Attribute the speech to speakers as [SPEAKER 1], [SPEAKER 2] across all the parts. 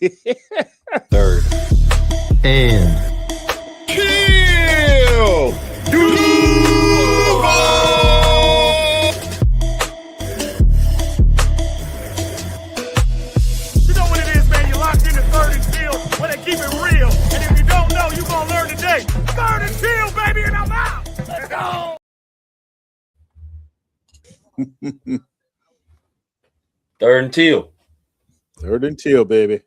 [SPEAKER 1] Third.
[SPEAKER 2] And
[SPEAKER 3] Kill!
[SPEAKER 4] You know what it is, man. You're locked in the third and field where they keep it real. And if you don't know, you're going to learn today. Third and field, baby, and I'm out. Let's go.
[SPEAKER 1] Third and teal.
[SPEAKER 3] Third and teal, baby.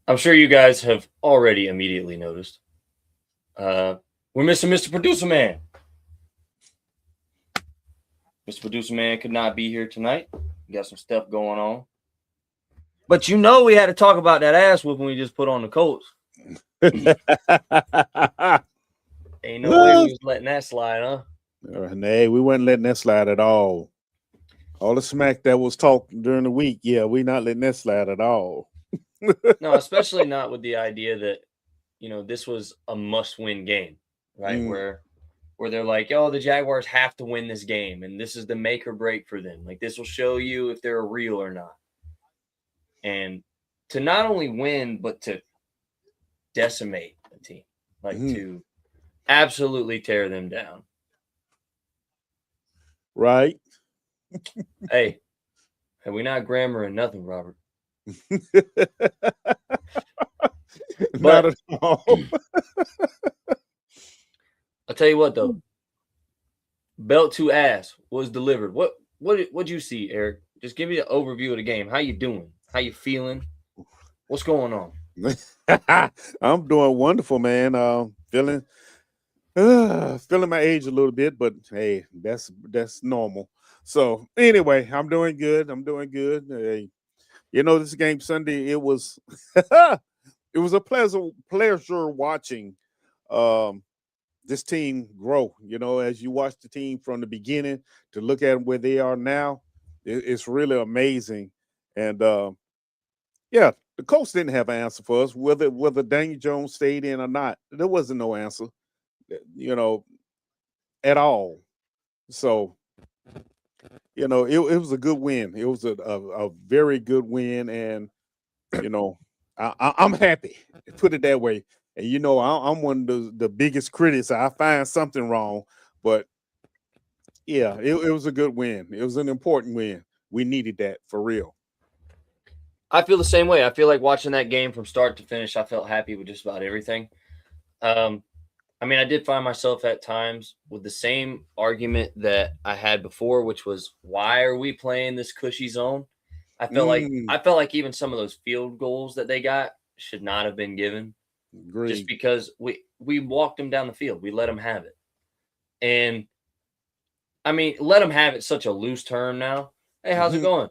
[SPEAKER 1] I'm sure you guys have already immediately noticed. We're missing Mr. Producer Man. Mr. Producer Man could not be here tonight. We got some stuff going on. But you know we had to talk about that ass whooping we just put on the Colts. Ain't no way we was letting that slide, huh?
[SPEAKER 3] Nay, we weren't letting that slide at all. All the smack that was talked during the week, yeah, we not letting that slide at all.
[SPEAKER 1] No, especially not with the idea that, you know, this was a must-win game, right? Where they're like, oh, the Jaguars have to win this game, and this is the make or break for them. Like, this will show you if they're real or not. And to not only win, but to decimate the team, like to absolutely tear them down.
[SPEAKER 3] Right.
[SPEAKER 1] Hey, we not grammaring nothing, Robert.
[SPEAKER 3] Not at all.
[SPEAKER 1] I'll tell you what, though. Belt to ass was delivered. What'd you see, Eric? Just give me an overview of the game. How you doing? How you feeling? What's going on?
[SPEAKER 3] I'm doing wonderful, man. Feeling my age a little bit, but hey, that's normal. So anyway, I'm doing good. Hey, you know, this game Sunday, it was it was a pleasure watching this team grow. You know, as you watch the team from the beginning to look at where they are now, it's really amazing. And yeah, the Colts didn't have an answer for us, whether Daniel Jones stayed in or not. There wasn't no answer, you know, at all. So, you know, it was a good win. It was a very good win, and you know, I'm happy. Put it that way. And you know, I'm one of the biggest critics. I find something wrong, but yeah, it was a good win. It was an important win. We needed that for real.
[SPEAKER 1] I feel the same way. I feel like watching that game from start to finish, I felt happy with just about everything. I mean, I did find myself at times with the same argument that I had before, which was, why are we playing this cushy zone? I felt like even some of those field goals that they got should not have been given.
[SPEAKER 3] Agreed.
[SPEAKER 1] Just because we walked them down the field. We let them have it. And I mean, let them have it such a loose term now. Hey, how's it going?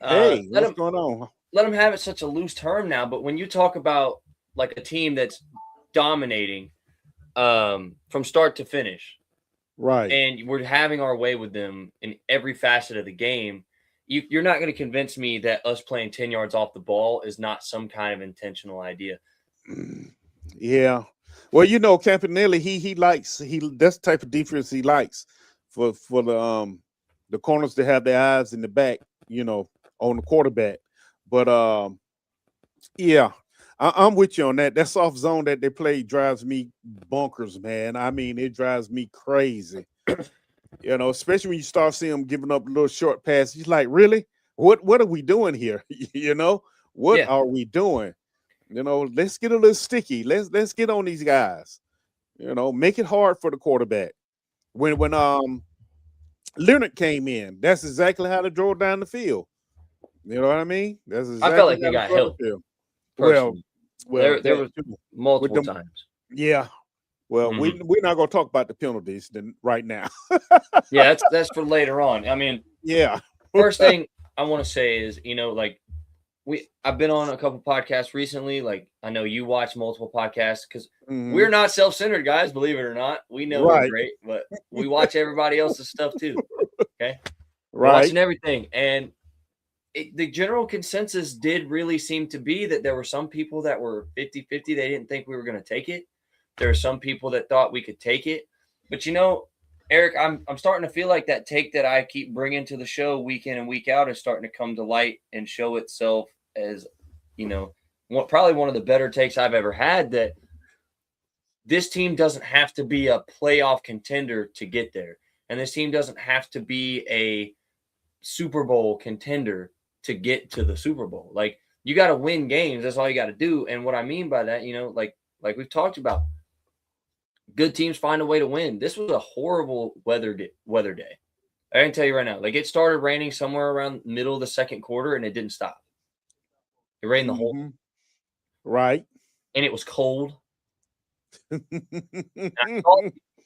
[SPEAKER 3] Hey, what's going on?
[SPEAKER 1] Let them have it such a loose term now. But when you talk about like a team that's dominating from start to finish,
[SPEAKER 3] right,
[SPEAKER 1] and we're having our way with them in every facet of the game, you're not going to convince me that us playing 10 yards off the ball is not some kind of intentional idea.
[SPEAKER 3] Yeah. Well, you know, Campanelli, he likes that's the type of defense he likes for the corners to have their eyes in the back, you know, on the quarterback. But yeah, I'm with you on that. That soft zone that they play drives me bonkers, man. I mean, it drives me crazy. You know, especially when you start seeing them giving up little short passes. He's like, really? What are we doing here? You know, what are we doing? You know, let's get a little sticky. Let's get on these guys. You know, make it hard for the quarterback. When Leonard came in, that's exactly how to drove down the field. You know what I mean? That's exactly
[SPEAKER 1] I felt like they got help.
[SPEAKER 3] Well,
[SPEAKER 1] there was multiple times.
[SPEAKER 3] Yeah. Well, we're not going to talk about the penalties right now.
[SPEAKER 1] Yeah, that's for later on. I mean,
[SPEAKER 3] yeah.
[SPEAKER 1] First thing I want to say is, you know, like I've been on a couple podcasts recently. Like, I know you watch multiple podcasts because we're not self-centered guys, believe it or not. We know we're great, but we watch everybody else's stuff too. Okay. We're watching everything. And the general consensus did really seem to be that there were some people that were 50-50. They didn't think we were going to take it. There are some people that thought we could take it. But, you know, Eric, I'm starting to feel like that take that I keep bringing to the show week in and week out is starting to come to light and show itself as probably one of the better takes I've ever had, that this team doesn't have to be a playoff contender to get there. And this team doesn't have to be a Super Bowl contender to get to the Super Bowl. Like, you got to win games. That's all you got to do. And what I mean by that, like we've talked about, good teams find a way to win. This was a horrible weather day. I can tell you right now, like, it started raining somewhere around middle of the second quarter and it didn't stop. It rained the whole
[SPEAKER 3] right.
[SPEAKER 1] And it was cold.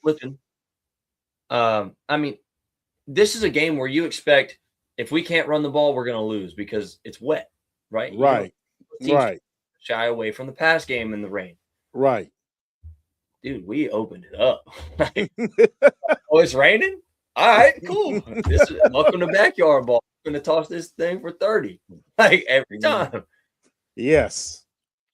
[SPEAKER 1] Listen, I mean, this is a game where you expect, if we can't run the ball, we're going to lose because it's wet, right?
[SPEAKER 3] Right. Right.
[SPEAKER 1] Shy away from the pass game in the rain.
[SPEAKER 3] Right.
[SPEAKER 1] Dude, we opened it up. Oh, it's raining? All right, cool. Welcome to backyard ball. I'm going to toss this thing for 30, like, every time.
[SPEAKER 3] Yes.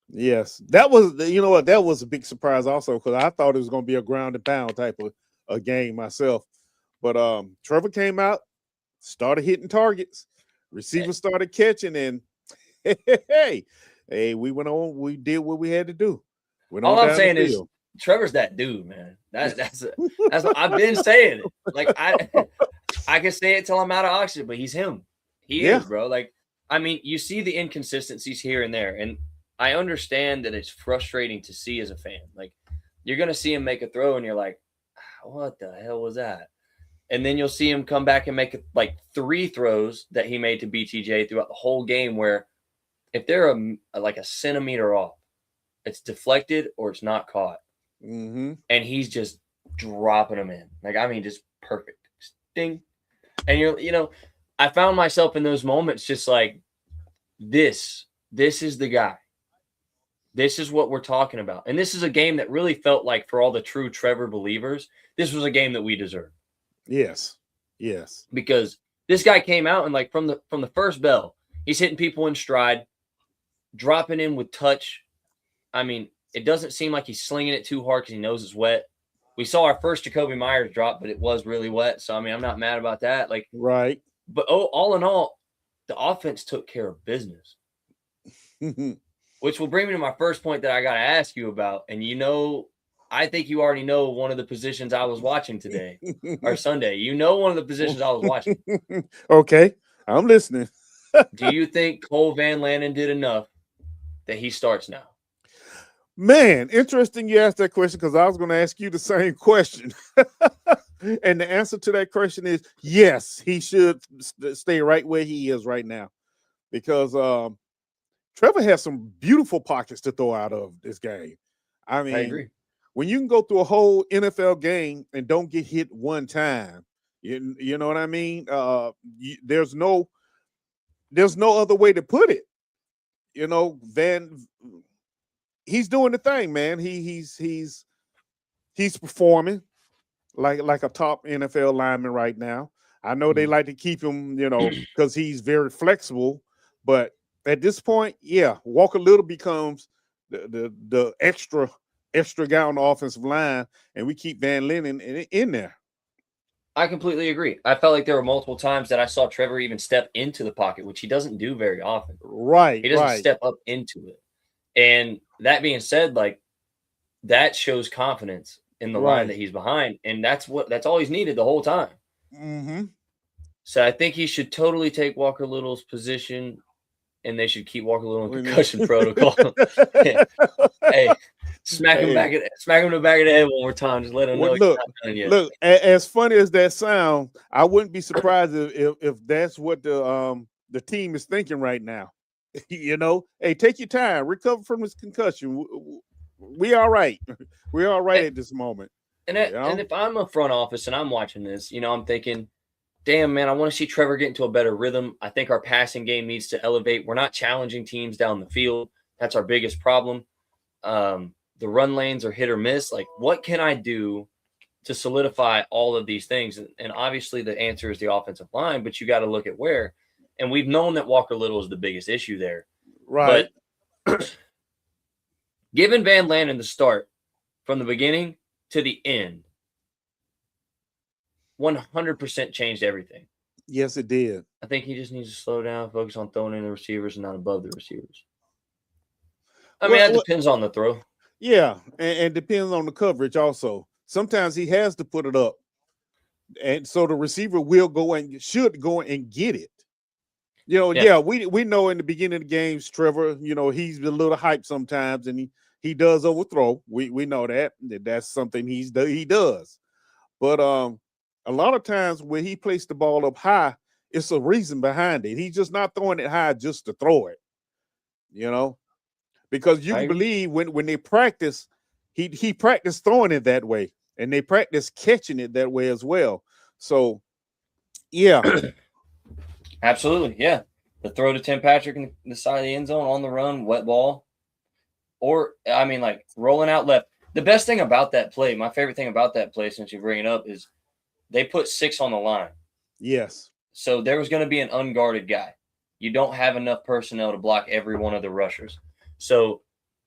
[SPEAKER 3] That was, that was a big surprise also, because I thought it was going to be a ground and pound type of a game myself. But Trevor came out, started hitting targets, receivers started catching, and hey, we went on. We did what we had to do.
[SPEAKER 1] All I'm saying is, Trevor's that dude, man. That's what I've been saying. Like, I can say it till I'm out of oxygen, but he's him. He is, bro. Like, I mean, you see the inconsistencies here and there, and I understand that it's frustrating to see as a fan. Like, you're gonna see him make a throw, and you're like, what the hell was that? And then you'll see him come back and make like 3 throws that he made to BTJ throughout the whole game, where if they're like a centimeter off, it's deflected or it's not caught. And he's just dropping them in. Like, I mean, just perfect. Just ding. And I found myself in those moments just like, this is the guy. This is what we're talking about. And this is a game that really felt like, for all the true Trevor believers, this was a game that we deserved.
[SPEAKER 3] Yes.
[SPEAKER 1] Because this guy came out and, like, from the first bell, he's hitting people in stride, dropping in with touch. I mean, it doesn't seem like he's slinging it too hard because he knows it's wet. We saw our first Jacoby Myers drop, but it was really wet. So, I mean, I'm not mad about that. Like,
[SPEAKER 3] right.
[SPEAKER 1] But all in all, the offense took care of business. Which will bring me to my first point that I got to ask you about. And I think you already know one of the positions I was watching today or Sunday. One of the positions I was watching.
[SPEAKER 3] Okay, I'm listening.
[SPEAKER 1] Do you think Cole Van Lanen did enough that he starts now?
[SPEAKER 3] Man, interesting you asked that question, because I was going to ask you the same question. And the answer to that question is yes, he should stay right where he is right now, because Trevor has some beautiful pockets to throw out of this game. I mean, I agree. When you can go through a whole NFL game and don't get hit one time, you know what I mean? There's no other way to put it. He's doing the thing, man. He's performing like a top NFL lineman right now. I know they like to keep him, because he's very flexible, but at this point, Walker Little becomes the extra guy on the offensive line, and we keep Van Lanen in there.
[SPEAKER 1] I completely agree. I felt like there were multiple times that I saw Trevor even step into the pocket, which he doesn't do very often.
[SPEAKER 3] Right.
[SPEAKER 1] He doesn't step up into it. And that being said, like, that shows confidence in the line that he's behind, and that's all he's needed the whole time. So I think he should totally take Walker Little's position, and they should keep Walker Little in concussion protocol. Hey, smack him in the back of the head one more time. Just let him know he's not done yet.
[SPEAKER 3] Look, as funny as that sounds, I wouldn't be surprised if that's what the team is thinking right now. Hey, take your time, recover from this concussion. We all right. We're all right at this moment.
[SPEAKER 1] And if I'm a front office and I'm watching this, I'm thinking, damn, man, I want to see Trevor get into a better rhythm. I think our passing game needs to elevate. We're not challenging teams down the field. That's our biggest problem. The run lanes are hit or miss. Like, what can I do to solidify all of these things? And obviously the answer is the offensive line, but you got to look at where. And we've known that Walker Little is the biggest issue there.
[SPEAKER 3] Right.
[SPEAKER 1] But giving Van Lanen the start from the beginning to the end 100% changed everything.
[SPEAKER 3] Yes, it did.
[SPEAKER 1] I think he just needs to slow down, focus on throwing in the receivers and not above the receivers. I mean, that depends on the throw.
[SPEAKER 3] Yeah, and depends on the coverage also. Sometimes he has to put it up, and so the receiver should go and get it. We know in the beginning of the games, Trevor, he's a little hype sometimes, and he does overthrow. We know that's something he does. But a lot of times when he placed the ball up high, it's a reason behind it. He's just not throwing it high just to throw it, because you can believe when they practice, he practiced throwing it that way, and they practice catching it that way as well. So, yeah.
[SPEAKER 1] Absolutely, yeah. The throw to Tim Patrick in the side of the end zone on the run, wet ball. Or, I mean, like rolling out left. The best thing about that play, my favorite thing about that play, since you bring it up, is they put 6 on the line.
[SPEAKER 3] Yes.
[SPEAKER 1] So there was going to be an unguarded guy. You don't have enough personnel to block every one of the rushers. So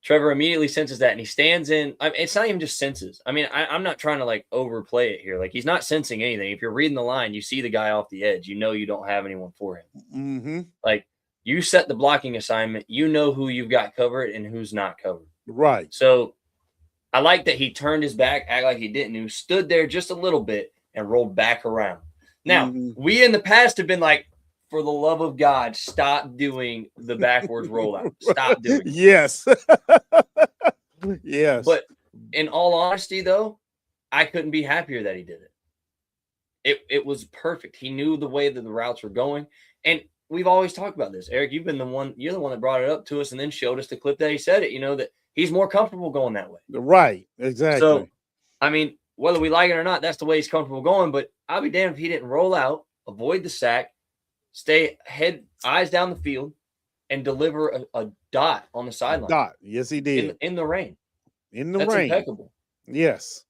[SPEAKER 1] Trevor immediately senses that, and he stands in. It's not even just senses. I mean, I'm not trying to like overplay it here. Like, he's not sensing anything. If you're reading the line, you see the guy off the edge. You know you don't have anyone for him.
[SPEAKER 3] Mm-hmm.
[SPEAKER 1] Like, you set the blocking assignment. You know who you've got covered and who's not covered.
[SPEAKER 3] Right.
[SPEAKER 1] So I like that he turned his back, act like he didn't. He stood there just a little bit and rolled back around. Now, we in the past have been like, for the love of God, stop doing the backwards rollout. Stop doing it.
[SPEAKER 3] Yes. Yes.
[SPEAKER 1] But in all honesty, though, I couldn't be happier that he did it. It was perfect. He knew the way that the routes were going. And we've always talked about this. Eric, you're the one that brought it up to us and then showed us the clip that he said it, that he's more comfortable going that way.
[SPEAKER 3] Right. Exactly.
[SPEAKER 1] So, I mean, whether we like it or not, that's the way he's comfortable going. But I'll be damned if he didn't roll out, avoid the sack, stay eyes down the field, and deliver a dot on the sideline.
[SPEAKER 3] Dot. Yes, he did.
[SPEAKER 1] In the rain.
[SPEAKER 3] That's rain.
[SPEAKER 1] Impeccable.
[SPEAKER 3] Yes.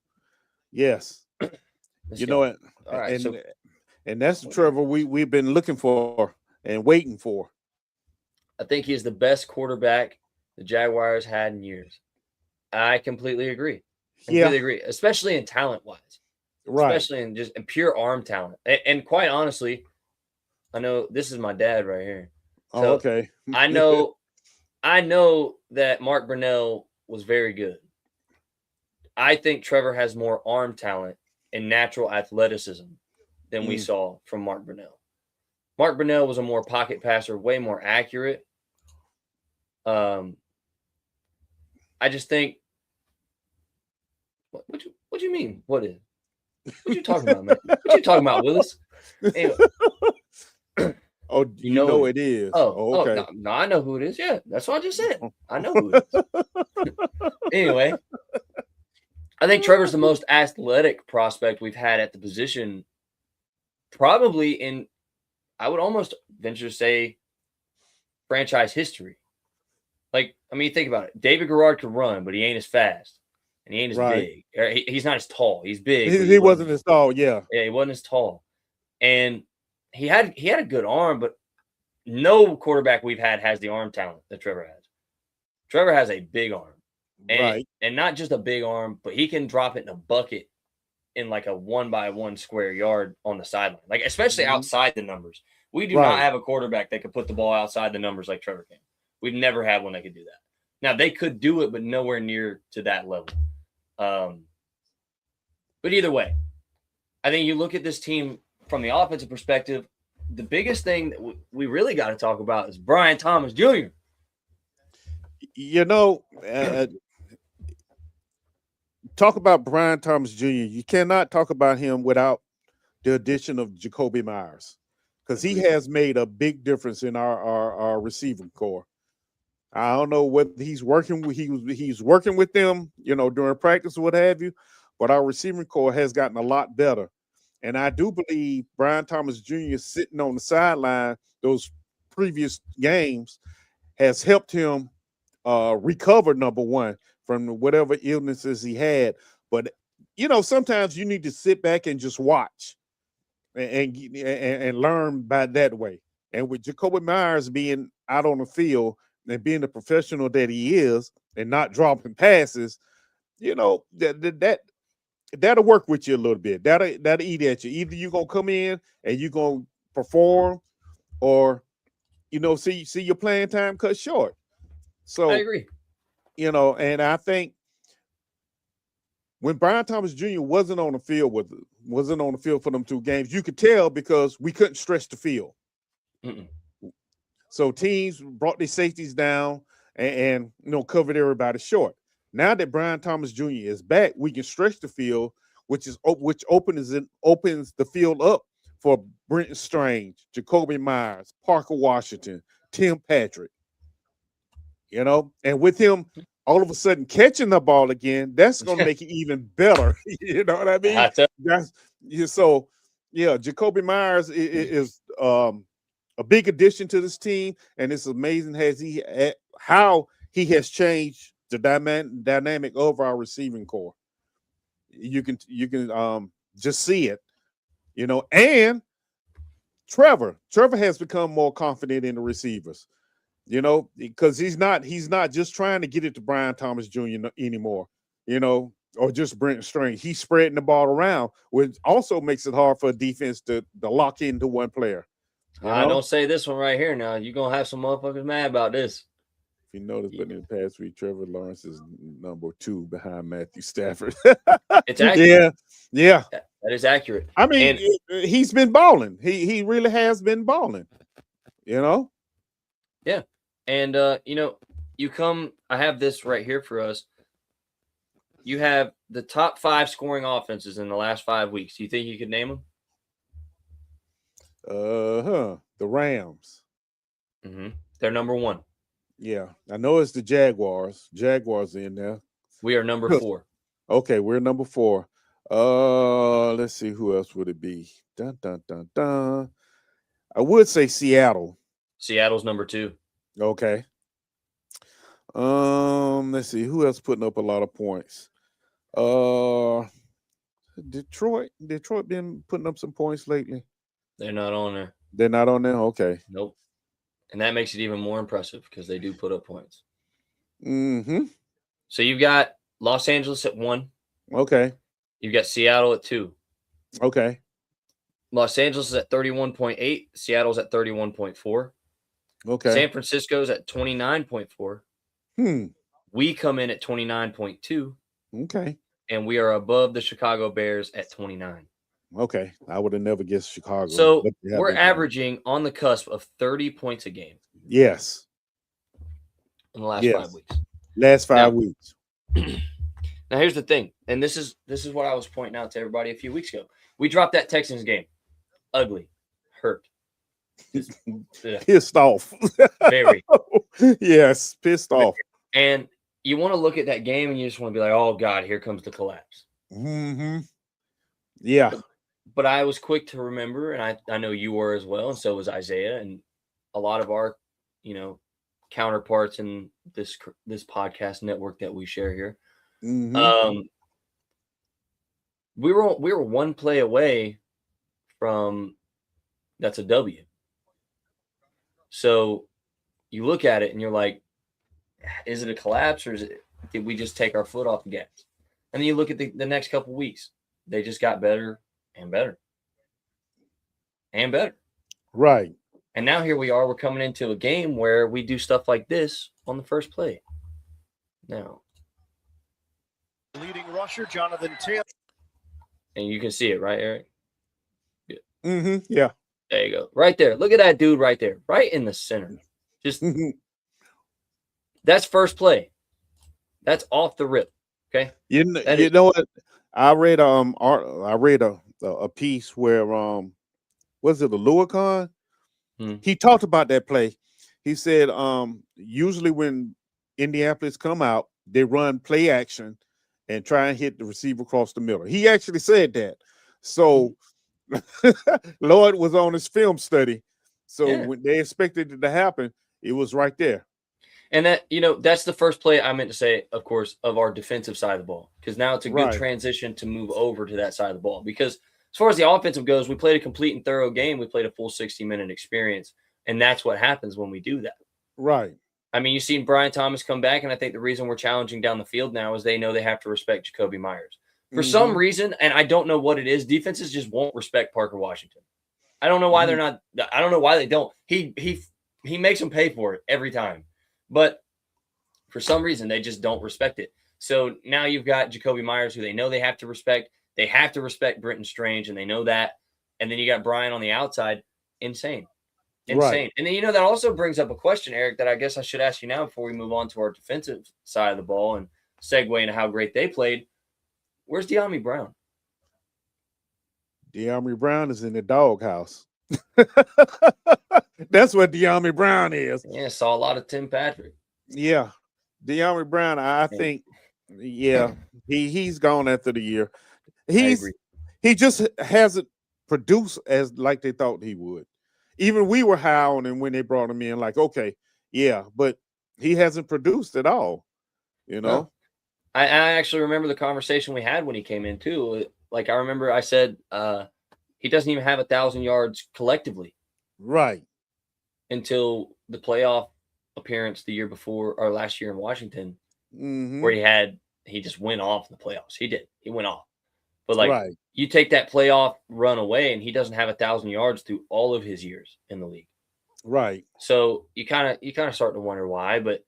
[SPEAKER 3] Yes. You know it.
[SPEAKER 1] All right.
[SPEAKER 3] And that's the Trevor we've been looking for and waiting for.
[SPEAKER 1] I think he is the best quarterback the Jaguars had in years. I completely agree. Agree, especially in talent-wise.
[SPEAKER 3] Right.
[SPEAKER 1] Especially in just pure arm talent. And quite honestly, I know this is my dad right here. So
[SPEAKER 3] okay.
[SPEAKER 1] I know that Mark Brunell was very good. I think Trevor has more arm talent and natural athleticism than we saw from Mark Brunell. Mark Brunell was a more pocket passer, way more accurate. I just think. What you mean? What you talking about, man? What you talking about, Willis? Anyway.
[SPEAKER 3] Oh, you know it is.
[SPEAKER 1] Oh, okay. No, I know who it is. Yeah, that's what I just said. I know who it is. Anyway, I think Trevor's the most athletic prospect we've had at the position, probably in, I would almost venture to say, franchise history. Like, I mean, think about it. David Garrard could run, but he ain't as fast, and he ain't as big. He's not as tall. He's big.
[SPEAKER 3] He wasn't as tall. Yeah,
[SPEAKER 1] he wasn't as tall, and he had a good arm, but no quarterback we've had has the arm talent that Trevor has. Trevor has a big arm, and not just a big arm, but he can drop it in a bucket in like a 1-by-1 square yard on the sideline, like especially outside the numbers. We do not have a quarterback that could put the ball outside the numbers like Trevor can. We've never had one that could do that. Now, they could do it, but nowhere near to that level. But either way, I think you look at this team from the offensive perspective, the biggest thing that we really got to talk about is Brian Thomas Jr.
[SPEAKER 3] Talk about Brian Thomas Jr. You cannot talk about him without the addition of Jacoby Myers, because he has made a big difference in our receiving core. I don't know whether he's working with them, during practice or what have you, but our receiving core has gotten a lot better. And I do believe Brian Thomas Jr. sitting on the sideline those previous games has helped him recover, number one, from whatever illnesses he had. But, sometimes you need to sit back and just watch and learn by that way. And with Jacoby Myers being out on the field and being the professional that he is and not dropping passes, that'll work with you a little bit. That'll eat at you. Either you're gonna come in and you're gonna perform, or see your playing time cut short. So
[SPEAKER 1] I agree.
[SPEAKER 3] and I think when Brian Thomas Jr. wasn't on the field for them 2 games, you could tell because we couldn't stretch the field.
[SPEAKER 1] Mm-mm.
[SPEAKER 3] So teams brought their safeties down and covered everybody short. Now that Brian Thomas Jr. is back, we can stretch the field, which opens the field up for Brenton Strange, Jacoby Myers, Parker Washington, Tim Patrick. And with him all of a sudden catching the ball again, that's going to make it even better. You know what I mean? Jacoby Myers is a big addition to this team, and it's amazing how he has changed the dynamic of our receiving core. You can just see it, and Trevor has become more confident in the receivers, because he's not just trying to get it to Brian Thomas Jr. anymore, or just Brenton Strange. He's spreading the ball around, which also makes it hard for a defense to lock into one player.
[SPEAKER 1] I don't say this one right here now. You're going to have some motherfuckers mad about this.
[SPEAKER 3] If you notice, but in the past week, Trevor Lawrence is number 2 behind Matthew Stafford.
[SPEAKER 1] It's accurate.
[SPEAKER 3] Yeah.
[SPEAKER 1] That is accurate.
[SPEAKER 3] I mean, he's been balling. He really has been balling, Yeah.
[SPEAKER 1] And, I have this right here for us. You have the top 5 scoring offenses in the last 5 weeks. Do you think you could name them?
[SPEAKER 3] The Rams.
[SPEAKER 1] Mm-hmm. They're number 1.
[SPEAKER 3] Yeah, I know it's the Jaguars. Jaguars in there.
[SPEAKER 1] We are number 4.
[SPEAKER 3] Okay, we're number 4. Let's see, who else would it be? Dun, dun, dun, dun. I would say Seattle.
[SPEAKER 1] Seattle's number 2.
[SPEAKER 3] Okay. Let's see, who else putting up a lot of points? Detroit been putting up some points lately.
[SPEAKER 1] They're not on there.
[SPEAKER 3] They're not on there? Okay.
[SPEAKER 1] Nope. And that makes it even more impressive because they do put up points.
[SPEAKER 3] Mm-hmm.
[SPEAKER 1] So you've got Los Angeles at 1.
[SPEAKER 3] Okay.
[SPEAKER 1] You've got Seattle at 2.
[SPEAKER 3] Okay.
[SPEAKER 1] Los Angeles is at 31.8. Seattle's at 31.4.
[SPEAKER 3] Okay.
[SPEAKER 1] San Francisco's at 29.4. We come in at 29.2.
[SPEAKER 3] Okay.
[SPEAKER 1] And we are above the Chicago Bears at 29.
[SPEAKER 3] Okay. I would have never guessed Chicago.
[SPEAKER 1] So we're averaging on the cusp of 30 points a game.
[SPEAKER 3] Yes.
[SPEAKER 1] In the last 5 weeks.
[SPEAKER 3] Last 5 weeks.
[SPEAKER 1] Now here's the thing, and this is what I was pointing out to everybody a few weeks ago. We dropped that Texans game. Ugly. Hurt.
[SPEAKER 3] Pissed off.
[SPEAKER 1] Very.
[SPEAKER 3] Yes, pissed off.
[SPEAKER 1] And you want to look at that game and you just want to be like, oh God, here comes the collapse.
[SPEAKER 3] Mm-hmm. Yeah.
[SPEAKER 1] But I was quick to remember, and I know you were as well, and so was Isaiah, and a lot of our, counterparts in this podcast network that we share here.
[SPEAKER 3] Mm-hmm.
[SPEAKER 1] We were one play away from that's a W. So you look at it and you're like, is it a collapse or did we just take our foot off the gas? And then you look at the next couple weeks, they just got better and better and better.
[SPEAKER 3] Right.
[SPEAKER 1] And now here we are. We're coming into a game where we do stuff like this on the first play. Now,
[SPEAKER 4] leading rusher Jonathan Taylor,
[SPEAKER 1] and you can see it, right, Eric?
[SPEAKER 3] Good. Mm-hmm. Yeah.
[SPEAKER 1] There you go. Right there. Look at that dude right there, right in the center. Just that's first play. That's off the rip. Okay.
[SPEAKER 3] You know what? I read a piece where was it a Luacon? He talked about that play. He said usually when Indianapolis come out, they run play action and try and hit the receiver across the middle. He actually said that. So Lloyd was on his film study. So when they expected it to happen, it was right there.
[SPEAKER 1] And that, that's the first play I meant to say, of course, of our defensive side of the ball, because now it's a good transition to move over to that side of the ball. Because as far as the offensive goes, we played a complete and thorough game. We played a full 60-minute experience, and that's what happens when we do that.
[SPEAKER 3] Right.
[SPEAKER 1] I mean, you've seen Brian Thomas come back, and I think the reason we're challenging down the field now is they know they have to respect Jacoby Myers. For some reason, and I don't know what it is, defenses just won't respect Parker Washington. I don't know why they're not – I don't know why they don't. He makes them pay for it every time. But For some reason, they just don't respect it. So now you've got Jacoby Myers, who they know they have to respect. They have to respect Brenton Strange, and they know that. And then you got Brian on the outside. Insane.
[SPEAKER 3] Right.
[SPEAKER 1] And then, that also brings up a question, Eric, that I guess I should ask you now before we move on to our defensive side of the ball and segue into how great they played. Where's De'Ami Brown?
[SPEAKER 3] De'Ami Brown is in the doghouse. That's what De'Ami Brown is.
[SPEAKER 1] Yeah, saw a lot of Tim Patrick.
[SPEAKER 3] Yeah. De'Ami Brown, I think, he's gone after the year. He just hasn't produced as like they thought he would. Even we were high on him when they brought him in, like, okay, yeah, but he hasn't produced at all,
[SPEAKER 1] No. I actually remember the conversation we had when he came in too. Like, I remember I said he doesn't even have 1,000 yards collectively.
[SPEAKER 3] Right.
[SPEAKER 1] Until the playoff appearance the year before, or last year in Washington, where he just went off in the playoffs. He went off. But you take that playoff run away, and he doesn't have 1,000 yards through all of his years in the league.
[SPEAKER 3] Right.
[SPEAKER 1] So you kind of start to wonder why. But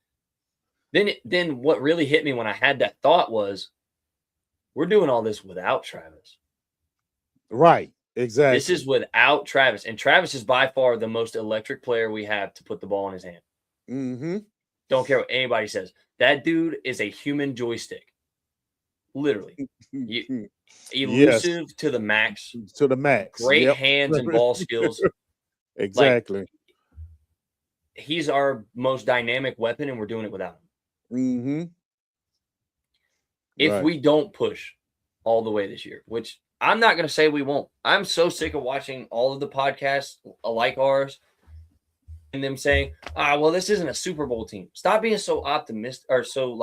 [SPEAKER 1] then what really hit me when I had that thought was, we're doing all this without Travis.
[SPEAKER 3] Right. Exactly.
[SPEAKER 1] This is without Travis, and Travis is by far the most electric player we have to put the ball in his hand.
[SPEAKER 3] Mm-hmm.
[SPEAKER 1] Don't care what anybody says. That dude is a human joystick. Literally. Elusive to the max.
[SPEAKER 3] To the max.
[SPEAKER 1] Great hands and ball skills.
[SPEAKER 3] Exactly.
[SPEAKER 1] Like, he's our most dynamic weapon, and we're doing it without him.
[SPEAKER 3] Mm-hmm.
[SPEAKER 1] If we don't push all the way this year, which I'm not going to say we won't. I'm so sick of watching all of the podcasts like ours and them saying, well, this isn't a Super Bowl team. Stop being so optimistic, or so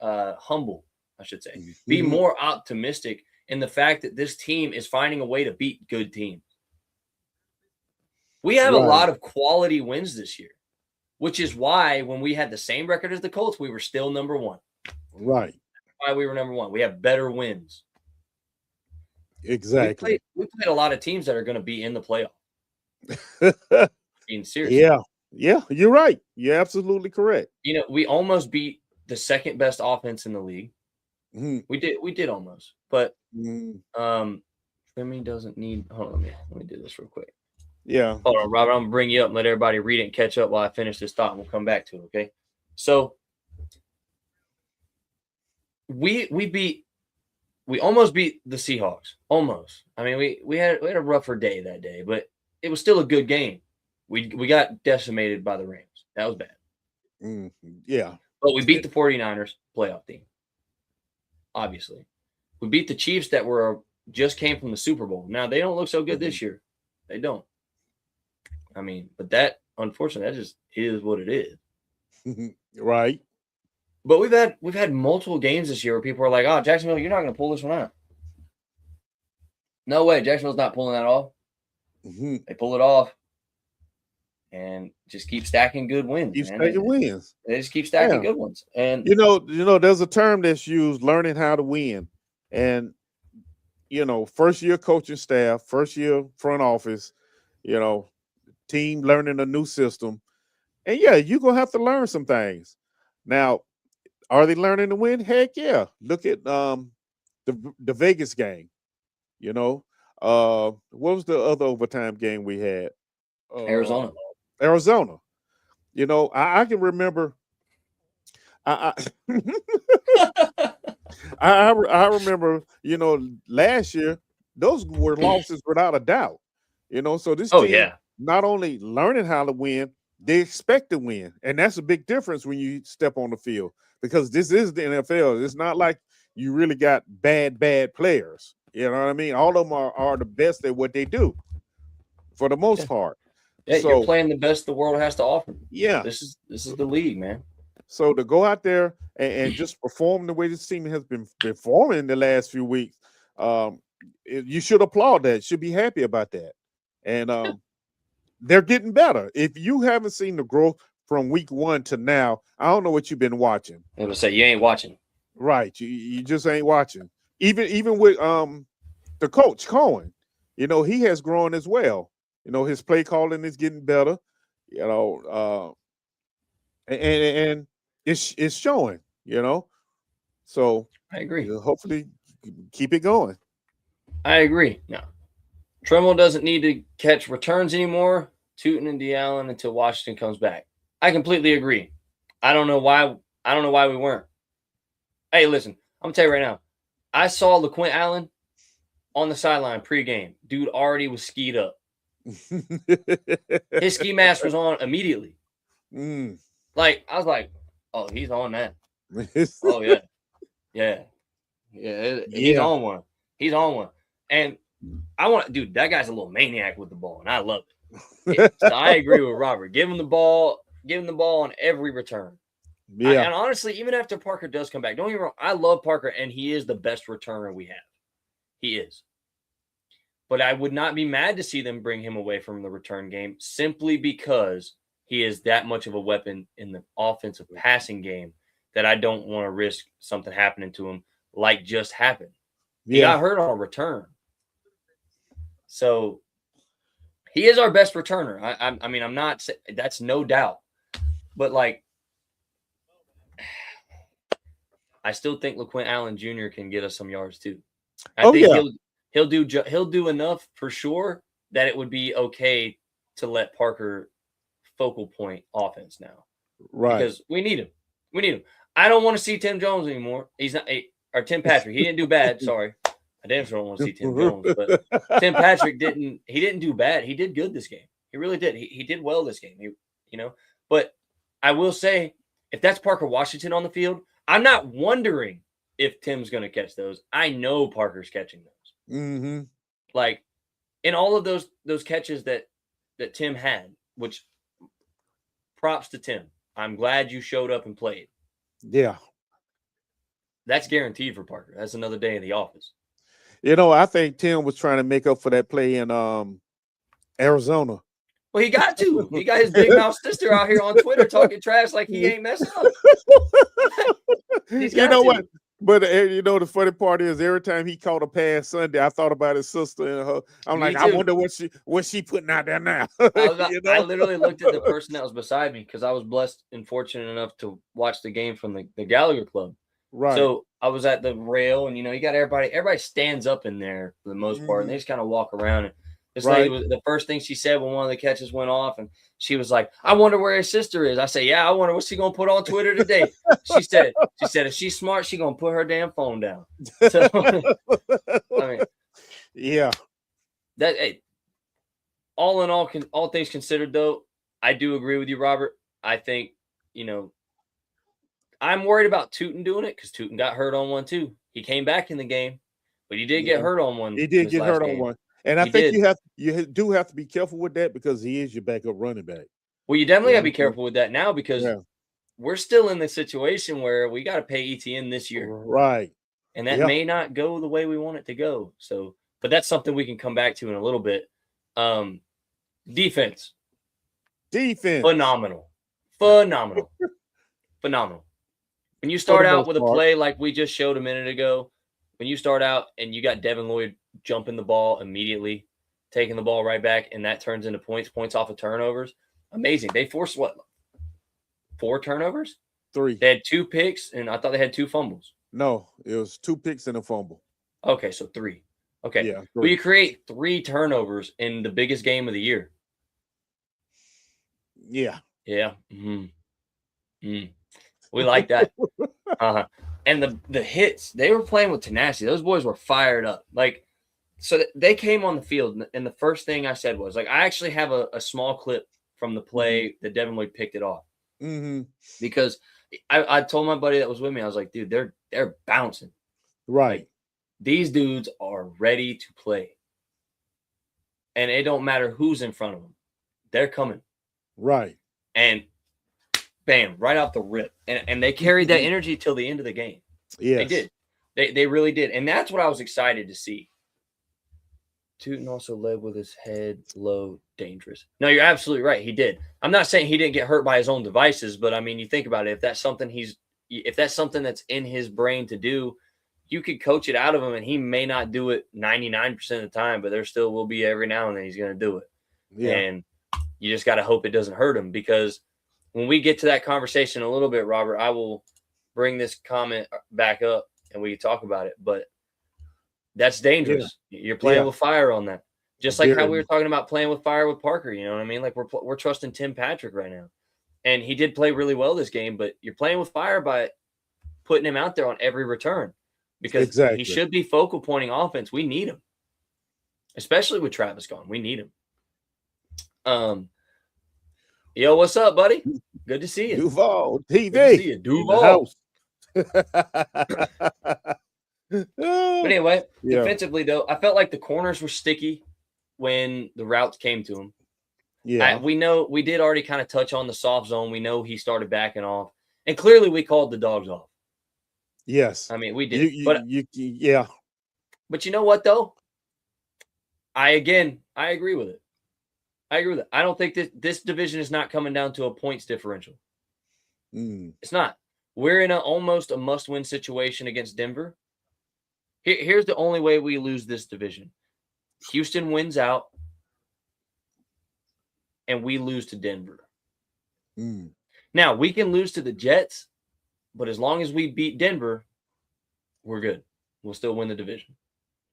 [SPEAKER 1] humble, I should say. Mm-hmm. Be more optimistic in the fact that this team is finding a way to beat good teams. We have a lot of quality wins this year, which is why when we had the same record as the Colts, we were still number one.
[SPEAKER 3] Right.
[SPEAKER 1] That's why we were number one. We have better wins.
[SPEAKER 3] Exactly.
[SPEAKER 1] We played a lot of teams that are going to be in the playoff. Being serious.
[SPEAKER 3] Yeah, you're right. You're absolutely correct.
[SPEAKER 1] We almost beat the second best offense in the league. Mm-hmm. We did almost, but Jimmy doesn't need. Hold on, let me do this real quick.
[SPEAKER 3] Yeah.
[SPEAKER 1] Hold on, Robert. I'm gonna bring you up and let everybody read it and catch up while I finish this thought, and we'll come back to it. Okay. So we almost beat the Seahawks. Almost. I mean, we had a rougher day that day, but it was still a good game. We got decimated by the Rams. That was bad.
[SPEAKER 3] Yeah.
[SPEAKER 1] But we beat the 49ers playoff team. Obviously. We beat the Chiefs that just came from the Super Bowl. Now, they don't look so good this year. They don't. I mean, but that, unfortunately, that just is what it is.
[SPEAKER 3] Right.
[SPEAKER 1] But we've had multiple games this year where people are like, "Oh, Jacksonville, you're not going to pull this one out." No way, Jacksonville's not pulling that off.
[SPEAKER 3] Mm-hmm.
[SPEAKER 1] They pull it off, and just keep stacking good wins.
[SPEAKER 3] Wins.
[SPEAKER 1] They just keep stacking good ones. And
[SPEAKER 3] there's a term that's used: learning how to win. And first year coaching staff, first year front office, team learning a new system, and you're gonna have to learn some things. Now, are they learning to win? Heck yeah. Look at the Vegas game. What was the other overtime game we had?
[SPEAKER 1] Arizona.
[SPEAKER 3] I can remember. I remember. Last year those were losses without a doubt. So this team not only learning how to win, they expect to win, and that's a big difference when you step on the field, because this is the NFL. It's not like you really got bad players. You know what I mean? All of them are the best at what they do, for the most part.
[SPEAKER 1] Yeah, so, you're playing the best the world has to offer.
[SPEAKER 3] Yeah,
[SPEAKER 1] this is the league, man.
[SPEAKER 3] So to go out there and just perform the way this team has been performing the last few weeks, you should applaud that. You should be happy about that, and they're getting better. If you haven't seen the growth from week 1 to now, I don't know what you've been watching.
[SPEAKER 1] I was say you ain't watching,
[SPEAKER 3] right? You just ain't watching. Even with the coach Cohen, he has grown as well. His play calling is getting better. And it's showing, So
[SPEAKER 1] I agree.
[SPEAKER 3] hopefully keep it going.
[SPEAKER 1] I agree. No, Tremble doesn't need to catch returns anymore. Tootin and D Allen until Washington comes back. I completely agree. I don't know why. I don't know why we weren't. Hey, listen, I'm gonna tell you right now. I saw LaQuint Allen on the sideline pregame. Dude already was skied up. His ski mask was on immediately. Like I was like, oh, he's on that. Oh yeah. He's on one. He's on one. And dude, that guy's a little maniac with the ball, and I love it. So I agree with Robert. Give him the ball on every return.
[SPEAKER 3] Yeah.
[SPEAKER 1] And honestly, even after Parker does come back, don't get me wrong, I love Parker, and he is the best returner we have. He is. But I would not be mad to see them bring him away from the return game simply because he is that much of a weapon in the offensive passing game that I don't want to risk something happening to him like just happened. He got hurt on a return. So he is our best returner. I mean, I'm not – that's no doubt. But, like, I still think LaQuint Allen Jr. can get us some yards too. I think he'll do enough for sure that it would be okay to let Parker focal point offense now.
[SPEAKER 3] Right.
[SPEAKER 1] Because we need him. We need him. I don't want to see Tim Jones anymore. He's not or Tim Patrick. He didn't do bad. Sorry. I damn sure don't want to see Tim Jones, but Tim Patrick didn't do bad. He did good this game. He really did. He did well this game. But I will say, if that's Parker Washington on the field, I'm not wondering if Tim's going to catch those. I know Parker's catching those.
[SPEAKER 3] Mm-hmm.
[SPEAKER 1] Like in all of those catches that Tim had, which props to Tim. I'm glad you showed up and played.
[SPEAKER 3] Yeah.
[SPEAKER 1] That's guaranteed for Parker. That's another day in the office.
[SPEAKER 3] I think Tim was trying to make up for that play in Arizona.
[SPEAKER 1] Well, he got to. He got his big mouth sister out here on Twitter talking trash like he ain't messing up.
[SPEAKER 3] You know what? But the funny part is every time he caught a pass Sunday, I thought about his sister and her. I'm like, I wonder what she putting out there now.
[SPEAKER 1] I literally looked at the person that was beside me because I was blessed and fortunate enough to watch the game from the Gallagher Club.
[SPEAKER 3] Right.
[SPEAKER 1] So I was at the rail, and you got everybody stands up in there for the most part, and they just kind of walk around. And this lady was the first thing she said when one of the catches went off, and she was like, "I wonder where his sister is." I say, "Yeah, I wonder what she gonna put on Twitter today." She said, if she's smart, she gonna put her damn phone down. So, I mean,
[SPEAKER 3] yeah.
[SPEAKER 1] That all in all things considered, though, I do agree with you, Robert. I think I'm worried about Tootin doing it because Tootin got hurt on one too. He came back in the game, but he did get hurt on one.
[SPEAKER 3] He did get hurt on one. And I think you do have to be careful with that because he is your backup running back.
[SPEAKER 1] Well, you definitely got to be careful with that now because we're still in the situation where we got to pay ETN this year.
[SPEAKER 3] Right.
[SPEAKER 1] And that may not go the way we want it to go. So, but that's something we can come back to in a little bit. Defense. Phenomenal. When you start out with a play like we just showed a minute ago, when you start out and you got Devin Lloyd jumping the ball immediately, taking the ball right back, and that turns into points off of turnovers, amazing. They forced 4 turnovers?
[SPEAKER 3] 3.
[SPEAKER 1] They had 2 picks, and I thought they had 2 fumbles.
[SPEAKER 3] No, it was 2 picks and a fumble.
[SPEAKER 1] Okay, so 3. Okay.
[SPEAKER 3] Yeah, 3.
[SPEAKER 1] Well, you create 3 turnovers in the biggest game of the year.
[SPEAKER 3] Yeah.
[SPEAKER 1] Yeah. Mm-hmm. We like that. And the hits, they were playing with tenacity. Those boys were fired up. Like, so they came on the field, and the first thing I said was, like, I actually have a small clip from the play that Devin Lloyd picked it off.
[SPEAKER 3] Mm-hmm.
[SPEAKER 1] Because I told my buddy that was with me, I was like, dude, they're bouncing.
[SPEAKER 3] Right.
[SPEAKER 1] Like, these dudes are ready to play. And it don't matter who's in front of them. They're coming.
[SPEAKER 3] Right.
[SPEAKER 1] And bam, right off the rip. And they carried that energy till the end of the game.
[SPEAKER 3] Yes.
[SPEAKER 1] They did. They really did. And that's what I was excited to see. Tootin also led with his head low, dangerous. No, you're absolutely right. He did. I'm not saying he didn't get hurt by his own devices, but I mean, you think about it. If that's something that's in his brain to do, you could coach it out of him, and he may not do it 99% of the time, but there still will be every now and then he's going to do it.
[SPEAKER 3] Yeah.
[SPEAKER 1] And you just got to hope it doesn't hurt him, because when we get to that conversation a little bit, Robert, I will bring this comment back up and we can talk about it. But that's dangerous. Yeah. You're playing with fire on that. Just like how we were talking about playing with fire with Parker. You know what I mean? Like we're trusting Tim Patrick right now. And he did play really well this game, but you're playing with fire by putting him out there on every return because he should be focal pointing offense. We need him, especially with Travis gone. We need him. Yo, what's up, buddy? Good to see you.
[SPEAKER 3] Duval TV.
[SPEAKER 1] Good to see you. Duval. But anyway, defensively though, I felt like the corners were sticky when the routes came to him. Yeah, we know we did already kind of touch on the soft zone. We know he started backing off, and clearly we called the dogs off.
[SPEAKER 3] Yes,
[SPEAKER 1] I mean we did. But you know what though? I agree with it. I don't think that this division is not coming down to a points differential. It's not. We're in almost a must-win situation against Denver. Here's the only way we lose this division: Houston wins out. And we lose to Denver. Now, we can lose to the Jets, but as long as we beat Denver, we're good. We'll still win the division.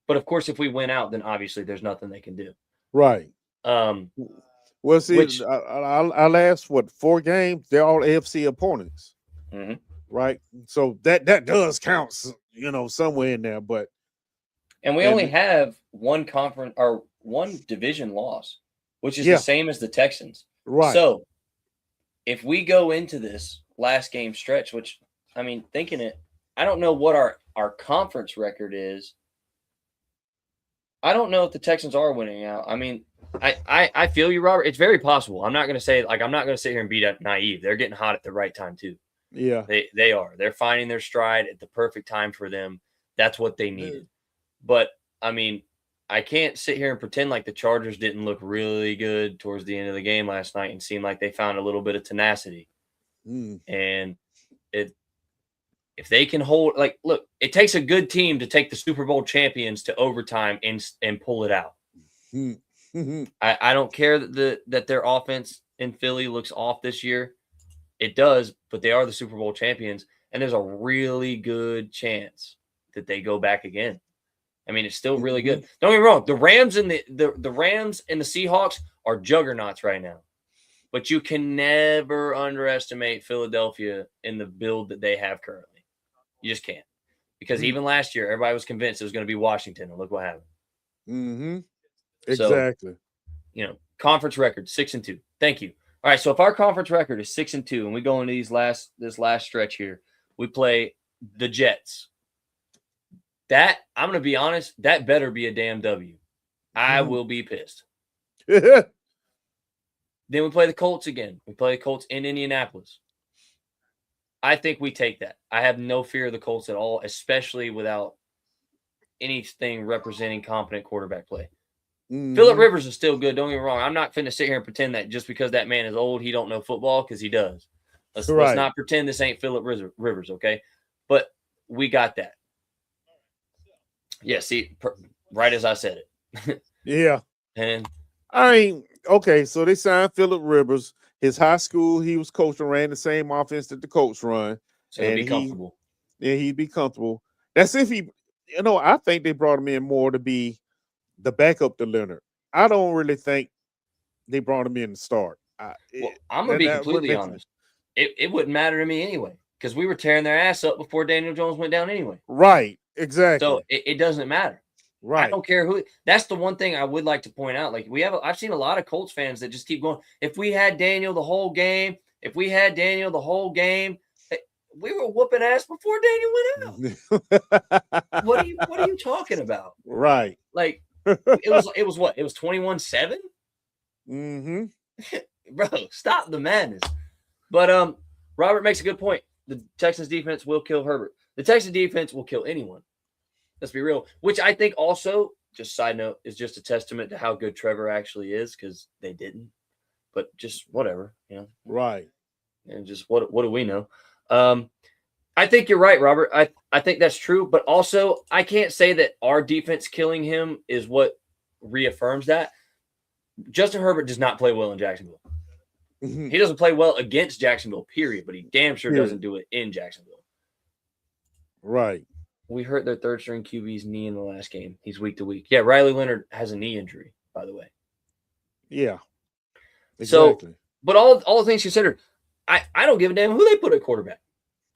[SPEAKER 1] But, of course, if we win out, then obviously there's nothing they can do.
[SPEAKER 3] Right. Well, see, our last, 4 games, they're all AFC opponents. Right? So that does count, somewhere in there. But
[SPEAKER 1] and we only have one conference or one division loss, which is the same as the Texans.
[SPEAKER 3] Right.
[SPEAKER 1] So if we go into this last game stretch, which, I mean, thinking it, I don't know what our conference record is. I don't know if the Texans are winning out. I mean, I feel you, Robert. It's very possible. I'm not going to say, I'm not going to sit here and be naive. They're getting hot at the right time, too.
[SPEAKER 3] Yeah.
[SPEAKER 1] They are. They're finding their stride at the perfect time for them. That's what they needed. But, I mean, I can't sit here and pretend like the Chargers didn't look really good towards the end of the game last night and seem like they found a little bit of tenacity. And if they can hold, look, it takes a good team to take the Super Bowl champions to overtime and pull it out. I don't care that their offense in Philly looks off this year. It does, but they are the Super Bowl champions, and there's a really good chance that they go back again. I mean, it's still really good. Don't get me wrong. The Rams and the Rams and the Seahawks are juggernauts right now. But you can never underestimate Philadelphia in the build that they have currently. You just can't. Because even last year, everybody was convinced it was going to be Washington, and look what happened.
[SPEAKER 3] Exactly.
[SPEAKER 1] So, conference record 6-2. Thank you. All right, so if our conference record is 6-2, and we go into this last stretch here, we play the Jets. That, I'm going to be honest, that better be a damn W. I will be pissed. Then we play the Colts again. We play the Colts in Indianapolis. I think we take that. I have no fear of the Colts at all, especially without anything representing competent quarterback play. Phillip Rivers is still good. Don't get me wrong. I'm not finna sit here and pretend that just because that man is old, he don't know football, because he does. Let's not pretend this ain't Phillip Rivers, okay? But we got that. Yeah, see, right as I said it.
[SPEAKER 3] Yeah.
[SPEAKER 1] And
[SPEAKER 3] okay, so they signed Phillip Rivers. His high school, he was coaching, ran the same offense that the Colts run.
[SPEAKER 1] So he'd be comfortable.
[SPEAKER 3] Yeah, he'd be comfortable. That's if he, I think they brought him in more to be the backup to Leonard. I don't really think they brought him in to start.
[SPEAKER 1] I'm going to be completely honest. It wouldn't matter to me anyway, because we were tearing their ass up before Daniel Jones went down anyway.
[SPEAKER 3] Right, exactly.
[SPEAKER 1] So it doesn't matter.
[SPEAKER 3] Right.
[SPEAKER 1] I don't care who. That's the one thing I would like to point out. Like I've seen a lot of Colts fans that just keep going. If we had Daniel the whole game, we were whooping ass before Daniel went out. What are you talking about?
[SPEAKER 3] Right.
[SPEAKER 1] Like it was what? It was 21-7? Bro, stop the madness. But Robert makes a good point. The Texans defense will kill Herbert. The Texans defense will kill anyone. Let's be real. Which I think also, just side note, is just a testament to how good Trevor actually is, because they didn't. But just whatever,
[SPEAKER 3] Right.
[SPEAKER 1] And just what do we know? I think you're right, Robert. I think that's true. But also, I can't say that our defense killing him is what reaffirms that. Justin Herbert does not play well in Jacksonville. He doesn't play well against Jacksonville, period, but he damn sure doesn't do it in Jacksonville.
[SPEAKER 3] Right.
[SPEAKER 1] We hurt their third string QB's knee in the last game. He's week to week. Yeah, Riley Leonard has a knee injury, by the way.
[SPEAKER 3] Yeah. Exactly.
[SPEAKER 1] So, but all things considered, I don't give a damn who they put at quarterback.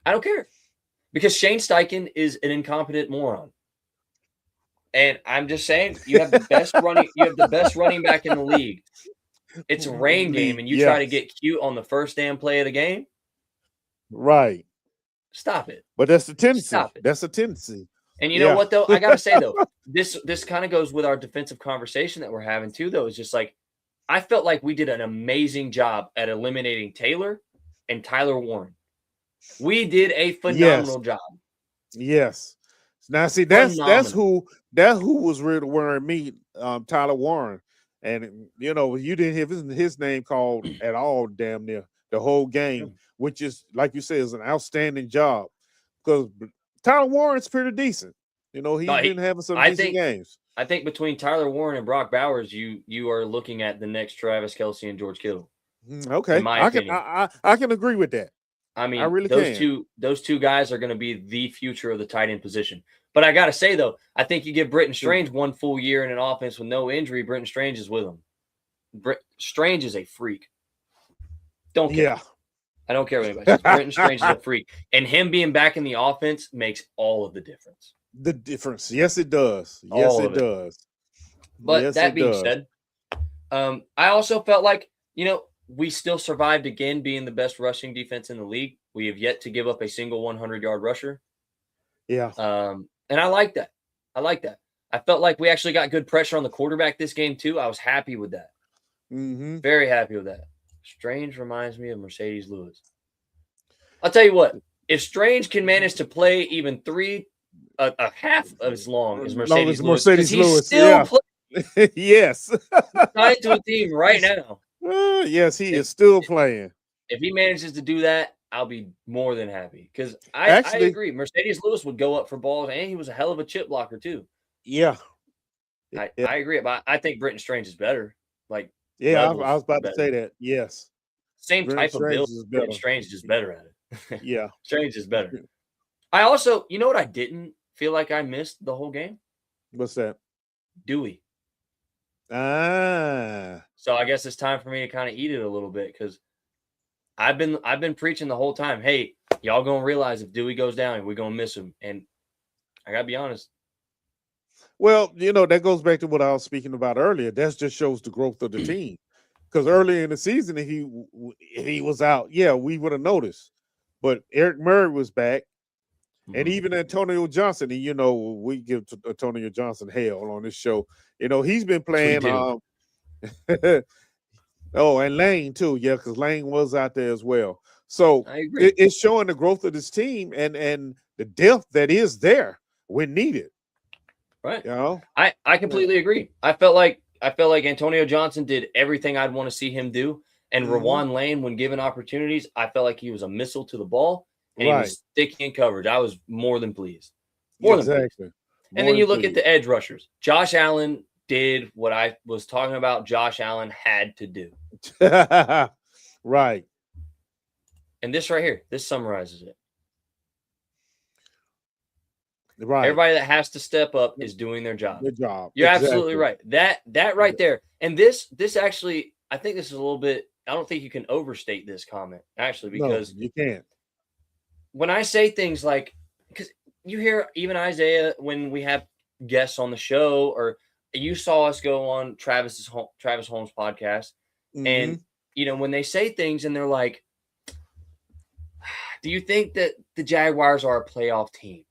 [SPEAKER 1] I don't care. Because Shane Steichen is an incompetent moron. And I'm just saying, you have the best running back in the league. It's a rain game, and you try to get cute on the first damn play of the game.
[SPEAKER 3] Right.
[SPEAKER 1] Stop it.
[SPEAKER 3] But that's the tendency.
[SPEAKER 1] Stop it.
[SPEAKER 3] That's a tendency.
[SPEAKER 1] And you know what, though? I got to say, though, this kind of goes with our defensive conversation that we're having, too, though. It's just like, I felt like we did an amazing job at eliminating Taylor and Tyler Warren. We did a phenomenal job.
[SPEAKER 3] Yes. Now, see, that's who was really worrying me, Tyler Warren. And, you didn't have his name called at all, damn near the whole game, which is, like you said, is an outstanding job. Because Tyler Warren's pretty decent. He's been having some decent games.
[SPEAKER 1] I think between Tyler Warren and Brock Bowers, you are looking at the next Travis Kelce and George Kittle.
[SPEAKER 3] Okay. I can agree with that.
[SPEAKER 1] I mean,
[SPEAKER 3] I really
[SPEAKER 1] those two guys are going to be the future of the tight end position. But I got to say, though, I think you give Britton Strange one full year in an offense with no injury, Britton Strange is with him. Strange is a freak. Don't care. Yeah. I don't care what anybody says. Britton Strange is a freak. And him being back in the offense makes all of the difference.
[SPEAKER 3] The difference. Yes, it does. Yes, it does.
[SPEAKER 1] But that being said, I also felt like, we still survived again being the best rushing defense in the league. We have yet to give up a single 100-yard rusher.
[SPEAKER 3] Yeah.
[SPEAKER 1] And I like that. I felt like we actually got good pressure on the quarterback this game too. I was happy with that.
[SPEAKER 3] Mm-hmm.
[SPEAKER 1] Very happy with that. Strange reminds me of Mercedes Lewis. I'll tell you what. If Strange can manage to play even a half as long as Mercedes Lewis, he's still playing.
[SPEAKER 3] Yes.
[SPEAKER 1] Signed to a team right now.
[SPEAKER 3] Yes, he is still playing.
[SPEAKER 1] If he manages to do that, I'll be more than happy. Because I agree. Mercedes Lewis would go up for balls, and he was a hell of a chip blocker, too.
[SPEAKER 3] Yeah.
[SPEAKER 1] I agree. But I think Britton Strange is better. I
[SPEAKER 3] was about to say that. Yes.
[SPEAKER 1] Same type of build. Britton Strange is just better at
[SPEAKER 3] it. Yeah.
[SPEAKER 1] Strange is better. I also, you know what I didn't feel like I missed the whole game?
[SPEAKER 3] What's that?
[SPEAKER 1] Dewey. So I guess it's time for me to kind of eat it a little bit because I've been preaching the whole time. Hey, y'all gonna realize if Dewey goes down, we're gonna miss him. And I gotta be honest.
[SPEAKER 3] Well, that goes back to what I was speaking about earlier. That just shows the growth of the team. Because earlier in the season, if he was out, we would have noticed. But Eric Murray was back. And even Antonio Johnson, and we give Antonio Johnson hell on this show. He's been playing. And Lane too, because Lane was out there as well. So it's showing the growth of this team and the depth that is there when needed.
[SPEAKER 1] Right. I completely agree. I felt like Antonio Johnson did everything I'd want to see him do. And Rawan Lane, when given opportunities, I felt like he was a missile to the ball. And he was sticky in coverage. I was more than pleased. More than pleased. And then you look at the edge rushers. Josh Allen did what I was talking about Josh Allen had to do.
[SPEAKER 3] Right.
[SPEAKER 1] And this right here, this summarizes it.
[SPEAKER 3] Right.
[SPEAKER 1] Everybody that has to step up is doing their job.
[SPEAKER 3] Good job.
[SPEAKER 1] You're absolutely right. That right there. And this actually, I think this is a little bit, I don't think you can overstate this comment, actually, because
[SPEAKER 3] you can't.
[SPEAKER 1] When I say things like, because you hear even Isaiah when we have guests on the show, or you saw us go on Travis Holmes' podcast, and when they say things and they're like, do you think that the Jaguars are a playoff team?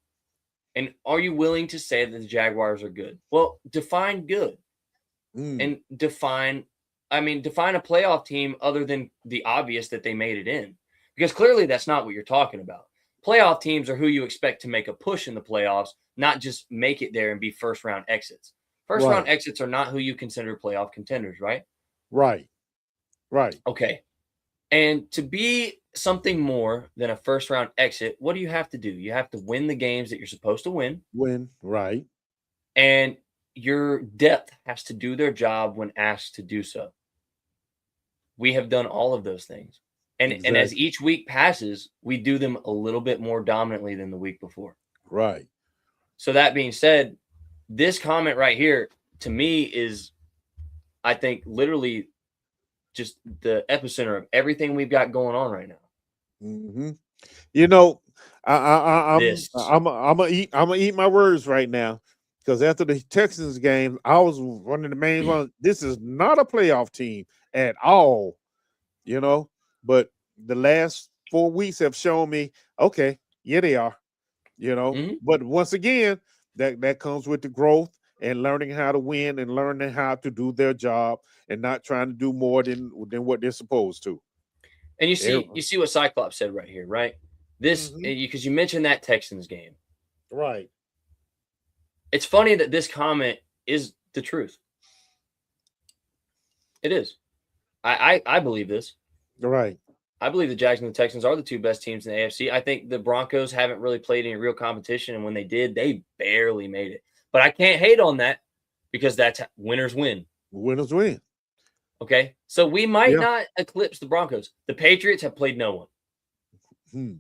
[SPEAKER 1] And are you willing to say that the Jaguars are good? Well, define good and define a playoff team other than the obvious that they made it in, because clearly that's not what you're talking about. Playoff teams are who you expect to make a push in the playoffs, not just make it there and be first-round exits. First-round exits are not who you consider playoff contenders, right?
[SPEAKER 3] Right.
[SPEAKER 1] Okay. And to be something more than a first-round exit, what do you have to do? You have to win the games that you're supposed to win.
[SPEAKER 3] Right.
[SPEAKER 1] And your depth has to do their job when asked to do so. we have done all of those things. And as each week passes, we do them a little bit more dominantly than the week before.
[SPEAKER 3] Right.
[SPEAKER 1] So that being said, this comment right here to me is, I think, literally just the epicenter of everything we've got going on right now.
[SPEAKER 3] Mm-hmm. You know, I'm gonna eat my words right now, because after the Texans game, I was one of the main ones. This is not a playoff team at all, you know. But the last 4 weeks have shown me, okay, yeah, they are, you know.
[SPEAKER 1] Mm-hmm.
[SPEAKER 3] But once again, that comes with the growth and learning how to win and learning how to do their job and not trying to do more than what they're supposed to.
[SPEAKER 1] And you see what Cyclops said right here, right? This, because you mentioned that Texans game.
[SPEAKER 3] Right.
[SPEAKER 1] It's funny that this comment is the truth. It is. I believe this.
[SPEAKER 3] Right.
[SPEAKER 1] I believe the Jags and the Texans are the two best teams in the AFC. I think the Broncos haven't really played any real competition, and when they did, they barely made it. But I can't hate on that, because that's winners win.
[SPEAKER 3] Winners win.
[SPEAKER 1] Okay? So we might not eclipse the Broncos. The Patriots have played no one.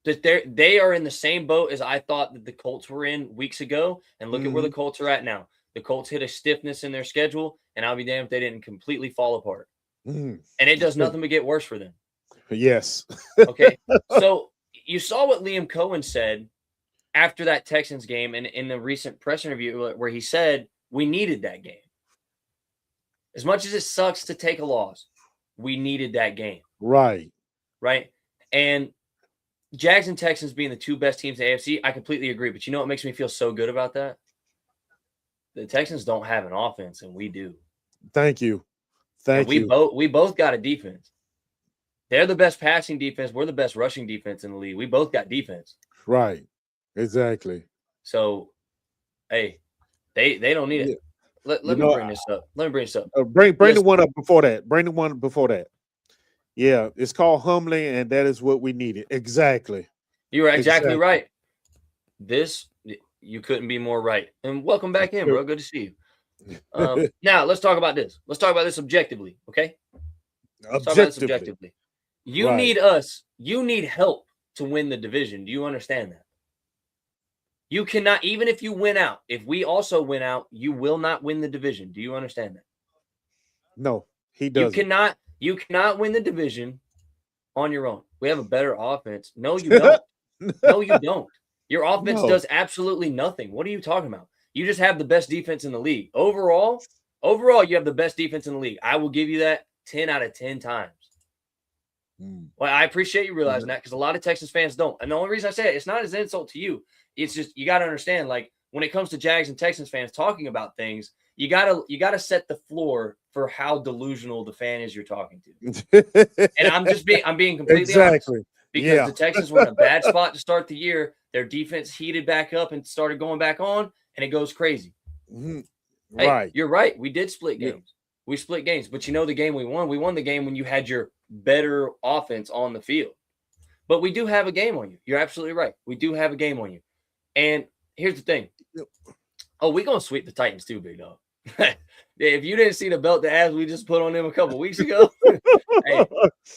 [SPEAKER 1] They are in the same boat as I thought that the Colts were in weeks ago, and look at where the Colts are at now. The Colts hit a stiffness in their schedule, and I'll be damned if they didn't completely fall apart. And it does nothing but get worse for them.
[SPEAKER 3] Yes.
[SPEAKER 1] Okay. So you saw what Liam Cohen said after that Texans game, and in the recent press interview, where he said we needed that game. As much as it sucks to take a loss, we needed that game.
[SPEAKER 3] Right.
[SPEAKER 1] Right. And Jags and Texans being the two best teams in the AFC, I completely agree. But you know what makes me feel so good about that? The Texans don't have an offense, and we do.
[SPEAKER 3] Thank you. Thank you.
[SPEAKER 1] We both got a defense. They're the best passing defense. We're the best rushing defense in the league. We both got defense.
[SPEAKER 3] Right. Exactly.
[SPEAKER 1] So, hey, they don't need it. Let me bring this up. Let me bring this up.
[SPEAKER 3] Bring the one up before that. Bring the one before that. Yeah, it's called humbling, and that is what we needed. Exactly.
[SPEAKER 1] You were exactly right. You couldn't be more right. And welcome back in, bro. Good to see you. Now let's talk about this. Let's talk about this objectively, okay? Let's talk about this objectively. You need us. You need help to win the division. Do you understand that? You cannot, even if you win out, if we also win out, you will not win the division. Do you understand that?
[SPEAKER 3] No, he doesn't.
[SPEAKER 1] You cannot win the division on your own. We have a better offense. No, you don't. No, you don't. Your offense does absolutely nothing. What are you talking about? You just have the best defense in the league. Overall, you have the best defense in the league. I will give you that 10 out of 10 times. Well, I appreciate you realizing that, because a lot of Texas fans don't. And the only reason I say it, it's not as an insult to you. It's just, you got to understand, like, when it comes to Jags and Texans fans talking about things, you gotta set the floor for how delusional the fan is you're talking to. And I'm being completely honest, because the Texans were in a bad spot to start the year. Their defense heated back up and started going back on, and it goes crazy. Hey, you're right. We did split games. We split games, but you know the game we won the game when you had your better offense on the field. But we do have a game on you. You're absolutely right. We do have a game on you. And here's the thing. Oh, we're going to sweep the Titans too, big dog. If you didn't see the belt the ass we just put on them a couple weeks ago, hey,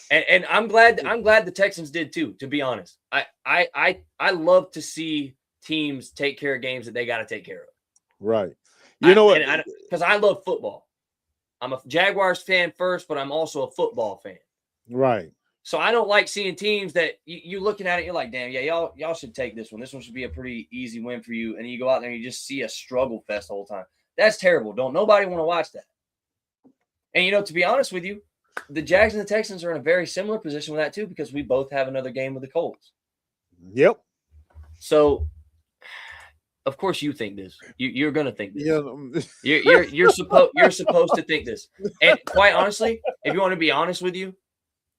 [SPEAKER 1] and I'm glad the Texans did too, to be honest. I love to see teams take care of games that they got to take care of.
[SPEAKER 3] Right. You know what?
[SPEAKER 1] Because I love football. I'm a Jaguars fan first, but I'm also a football fan.
[SPEAKER 3] Right.
[SPEAKER 1] So I don't like seeing teams that you looking at it, you're like, damn, yeah, y'all should take this one. This one should be a pretty easy win for you. And you go out there and you just see a struggle fest the whole time. That's terrible. Don't nobody want to watch that. And, to be honest with you, the Jags and the Texans are in a very similar position with that too, because we both have another game with the Colts.
[SPEAKER 3] Yep.
[SPEAKER 1] So, of course, you think this. You're going to think this.
[SPEAKER 3] Yeah.
[SPEAKER 1] You're supposed to think this. And quite honestly, if you want to be honest with you,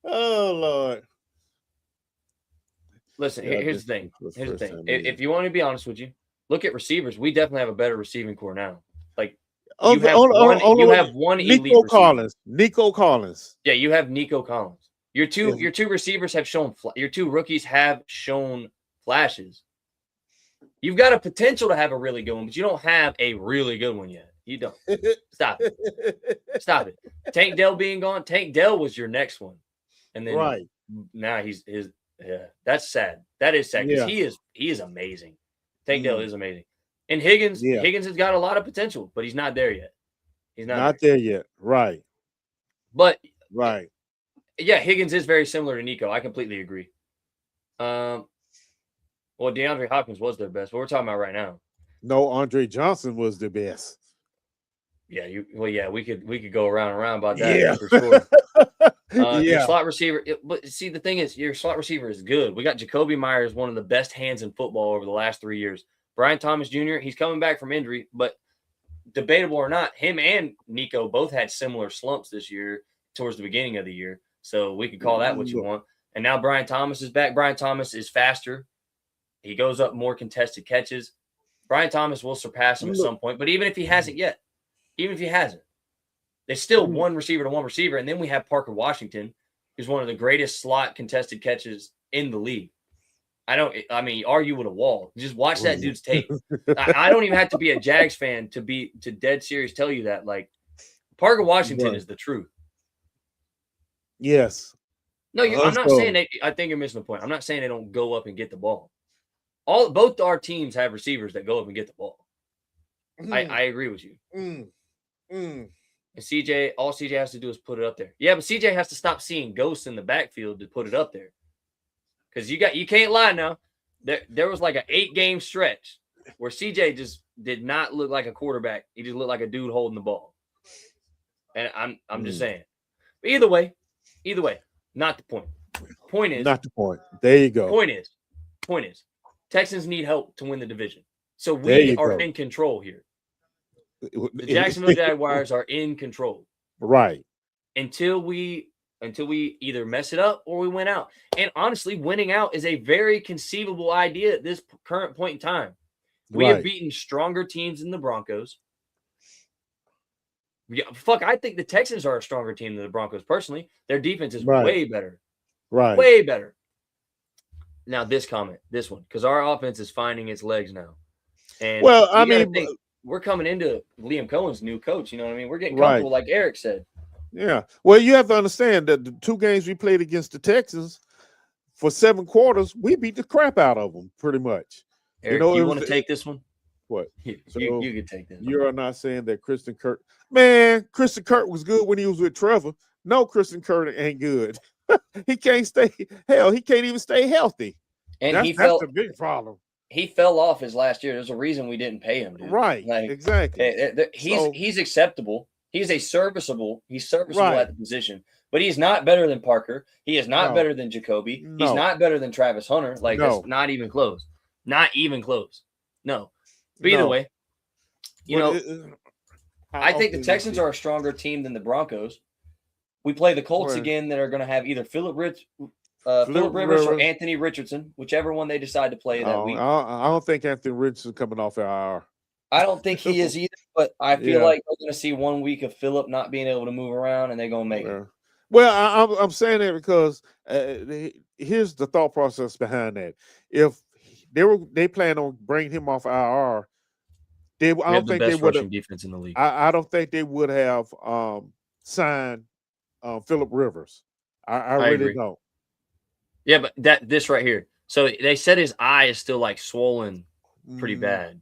[SPEAKER 3] oh Lord.
[SPEAKER 1] Listen, here's the thing. If you want to be honest with you, look at receivers. We definitely have a better receiving core now. Like, you have one elite receiver.
[SPEAKER 3] Nico Collins.
[SPEAKER 1] Yeah, you have Nico Collins. Your two receivers have shown. Your two rookies have shown flashes. You've got a potential to have a really good one, but you don't have a really good one yet. You don't. Stop it. Stop it. Tank Dell being gone. Tank Dell was your next one, and then now that's sad. That is sad because he is amazing. Tank Dell is amazing, and Higgins has got a lot of potential, but he's not there yet. He's not
[SPEAKER 3] there yet. Right.
[SPEAKER 1] But
[SPEAKER 3] yeah,
[SPEAKER 1] Higgins is very similar to Nico. I completely agree. Well, DeAndre Hopkins was their best. What we're talking about right now.
[SPEAKER 3] No, Andre Johnson was the best.
[SPEAKER 1] Yeah, we could go around and around about that for sure. Your slot receiver, but see, the thing is, your slot receiver is good. We got Jacoby Myers, one of the best hands in football over the last 3 years. Brian Thomas Jr., he's coming back from injury, but debatable or not, him and Nico both had similar slumps this year towards the beginning of the year. So we could call that what you want. And now Brian Thomas is back. Brian Thomas is faster. He goes up more contested catches. Brian Thomas will surpass him at some point, but even if he hasn't yet, there's still one receiver to one receiver. And then we have Parker Washington, who's one of the greatest slot contested catches in the league. Argue with a wall. Just watch that dude's tape. I don't even have to be a Jags fan to dead serious tell you that. Like, Parker Washington is the truth.
[SPEAKER 3] Yes.
[SPEAKER 1] No, I'm not saying I think you're missing the point. I'm not saying they don't go up and get the ball. Both our teams have receivers that go up and get the ball. I agree with you. And CJ, all CJ has to do is put it up there. Yeah, but CJ has to stop seeing ghosts in the backfield to put it up there. Because you can't lie now. There was like an 8-game stretch where CJ just did not look like a quarterback. He just looked like a dude holding the ball. And I'm just saying. But either way, not the point. Point is
[SPEAKER 3] not the point. There you go.
[SPEAKER 1] Point is, Texans need help to win the division. So we are in control here. The Jacksonville Jaguars are in control.
[SPEAKER 3] Right.
[SPEAKER 1] Until we either mess it up or we win out. And honestly, winning out is a very conceivable idea at this current point in time. We have beaten stronger teams than the Broncos. Yeah, I think the Texans are a stronger team than the Broncos personally. Their defense is way better.
[SPEAKER 3] Right.
[SPEAKER 1] Way better. Now, this one, because our offense is finding its legs now. And we're coming into Liam Cohen's new coach. You know what I mean? We're getting comfortable, like Eric said.
[SPEAKER 3] Yeah. Well, you have to understand that the 2 games we played against the Texans for 7 quarters, we beat the crap out of them pretty much.
[SPEAKER 1] Eric, you want to take this one?
[SPEAKER 3] What?
[SPEAKER 1] You can take this.
[SPEAKER 3] You are not saying that Christian Kirk. Man, Christian Kirk was good when he was with Trevor. No, Christian Kirk ain't good. He can't stay. Hell, he can't even stay healthy.
[SPEAKER 1] And
[SPEAKER 3] that's a big problem.
[SPEAKER 1] He fell off his last year. There's a reason we didn't pay him, dude.
[SPEAKER 3] Right. Exactly.
[SPEAKER 1] He's acceptable. He's serviceable at the position, but he's not better than Parker. He is not better than Jacoby. No. He's not better than Travis Hunter. That's not even close. Not even close. No. But either way, I think the Texans are a stronger team than the Broncos. We play the Colts again that are going to have either Phillip Rivers or Anthony Richardson, whichever one they decide to play that week.
[SPEAKER 3] I don't think Anthony Richardson coming off IR.
[SPEAKER 1] I don't think he is either, but I feel like we're going to see 1 week of Phillip not being able to move around, and they're going to make it.
[SPEAKER 3] Well, I'm saying that because here's the thought process behind that. If they plan on bringing him off IR, I don't think they would have
[SPEAKER 1] defense in the league.
[SPEAKER 3] I don't think they would have signed Phillip Rivers. I really don't.
[SPEAKER 1] Yeah, but this right here. So they said his eye is still like swollen pretty bad.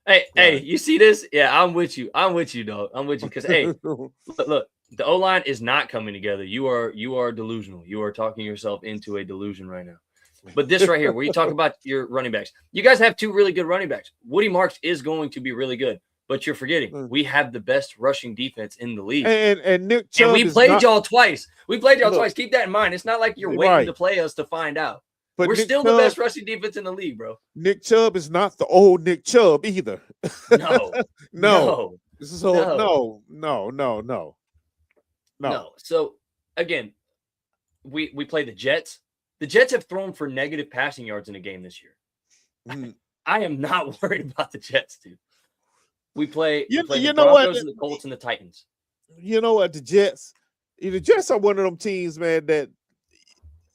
[SPEAKER 1] Hey, you see this? Yeah, I'm with you. I'm with you, dog. I'm with you because look, the O-line is not coming together. You are delusional. You are talking yourself into a delusion right now. But this right here, where you talk about your running backs, you guys have 2 really good running backs. Woody Marks is going to be really good, but you're forgetting we have the best rushing defense in the league.
[SPEAKER 3] And Nick Chubb,
[SPEAKER 1] and we played y'all twice. We played y'all twice. Keep that in mind. It's not like you're waiting to play us to find out. But we're still the best rushing defense in the league, bro.
[SPEAKER 3] Nick Chubb is not the old Nick Chubb either.
[SPEAKER 1] No.
[SPEAKER 3] No.
[SPEAKER 1] So again, we play the Jets. The Jets have thrown for negative passing yards in a game this year. I am not worried about the Jets, dude. We play the Broncos and the Colts and the Titans.
[SPEAKER 3] You know what? The Jets are one of them teams, man, that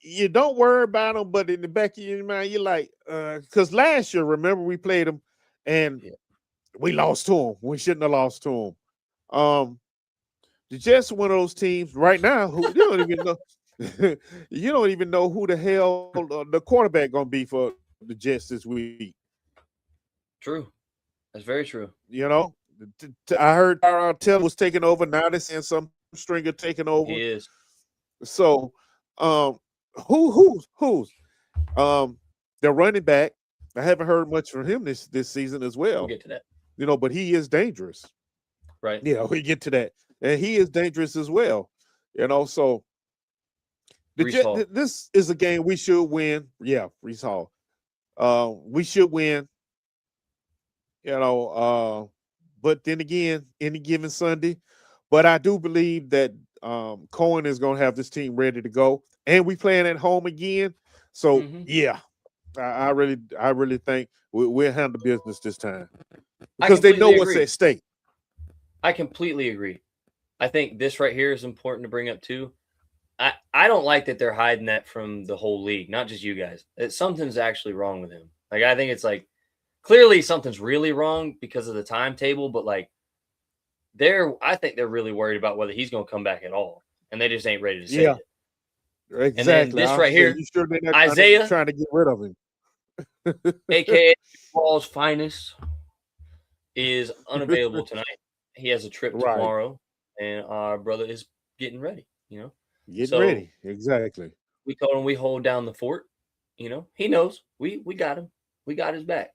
[SPEAKER 3] you don't worry about them, but in the back of your mind, you're like, because last year, remember, we played them, and we lost to them. We shouldn't have lost to them. The Jets are one of those teams right now who you don't even know. You don't even know who the hell the quarterback gonna be for the Jets this week.
[SPEAKER 1] True. That's very true.
[SPEAKER 3] You know, I heard Tell was taking over. Now they're saying some stringer taking over.
[SPEAKER 1] He is.
[SPEAKER 3] So, who's their running back? I haven't heard much from him this season as well.
[SPEAKER 1] We'll get to that.
[SPEAKER 3] You know, but he is dangerous.
[SPEAKER 1] Right.
[SPEAKER 3] Yeah, we get to that, and he is dangerous as well. You know, so this is a game we should win. Yeah, Breece Hall. We should win. You know, but then again, any given Sunday. But I do believe that Cohen is going to have this team ready to go, and we playing at home again. So yeah, I really think we'll handle business this time because they know what's at stake.
[SPEAKER 1] I completely agree. I think this right here is important to bring up too. I don't like that they're hiding that from the whole league, not just you guys. Something's actually wrong with him. Like I think it's like clearly something's really wrong because of the timetable, but like I think they're really worried about whether he's going to come back at all, and they just ain't ready to say it.
[SPEAKER 3] Exactly.
[SPEAKER 1] And then this right here, Isaiah
[SPEAKER 3] trying to get rid of him,
[SPEAKER 1] aka Paul's finest, is unavailable tonight. He has a trip tomorrow, and our brother is getting ready. You know,
[SPEAKER 3] getting ready. Exactly.
[SPEAKER 1] We told him we hold down the fort. You know, he knows we got him. We got his back.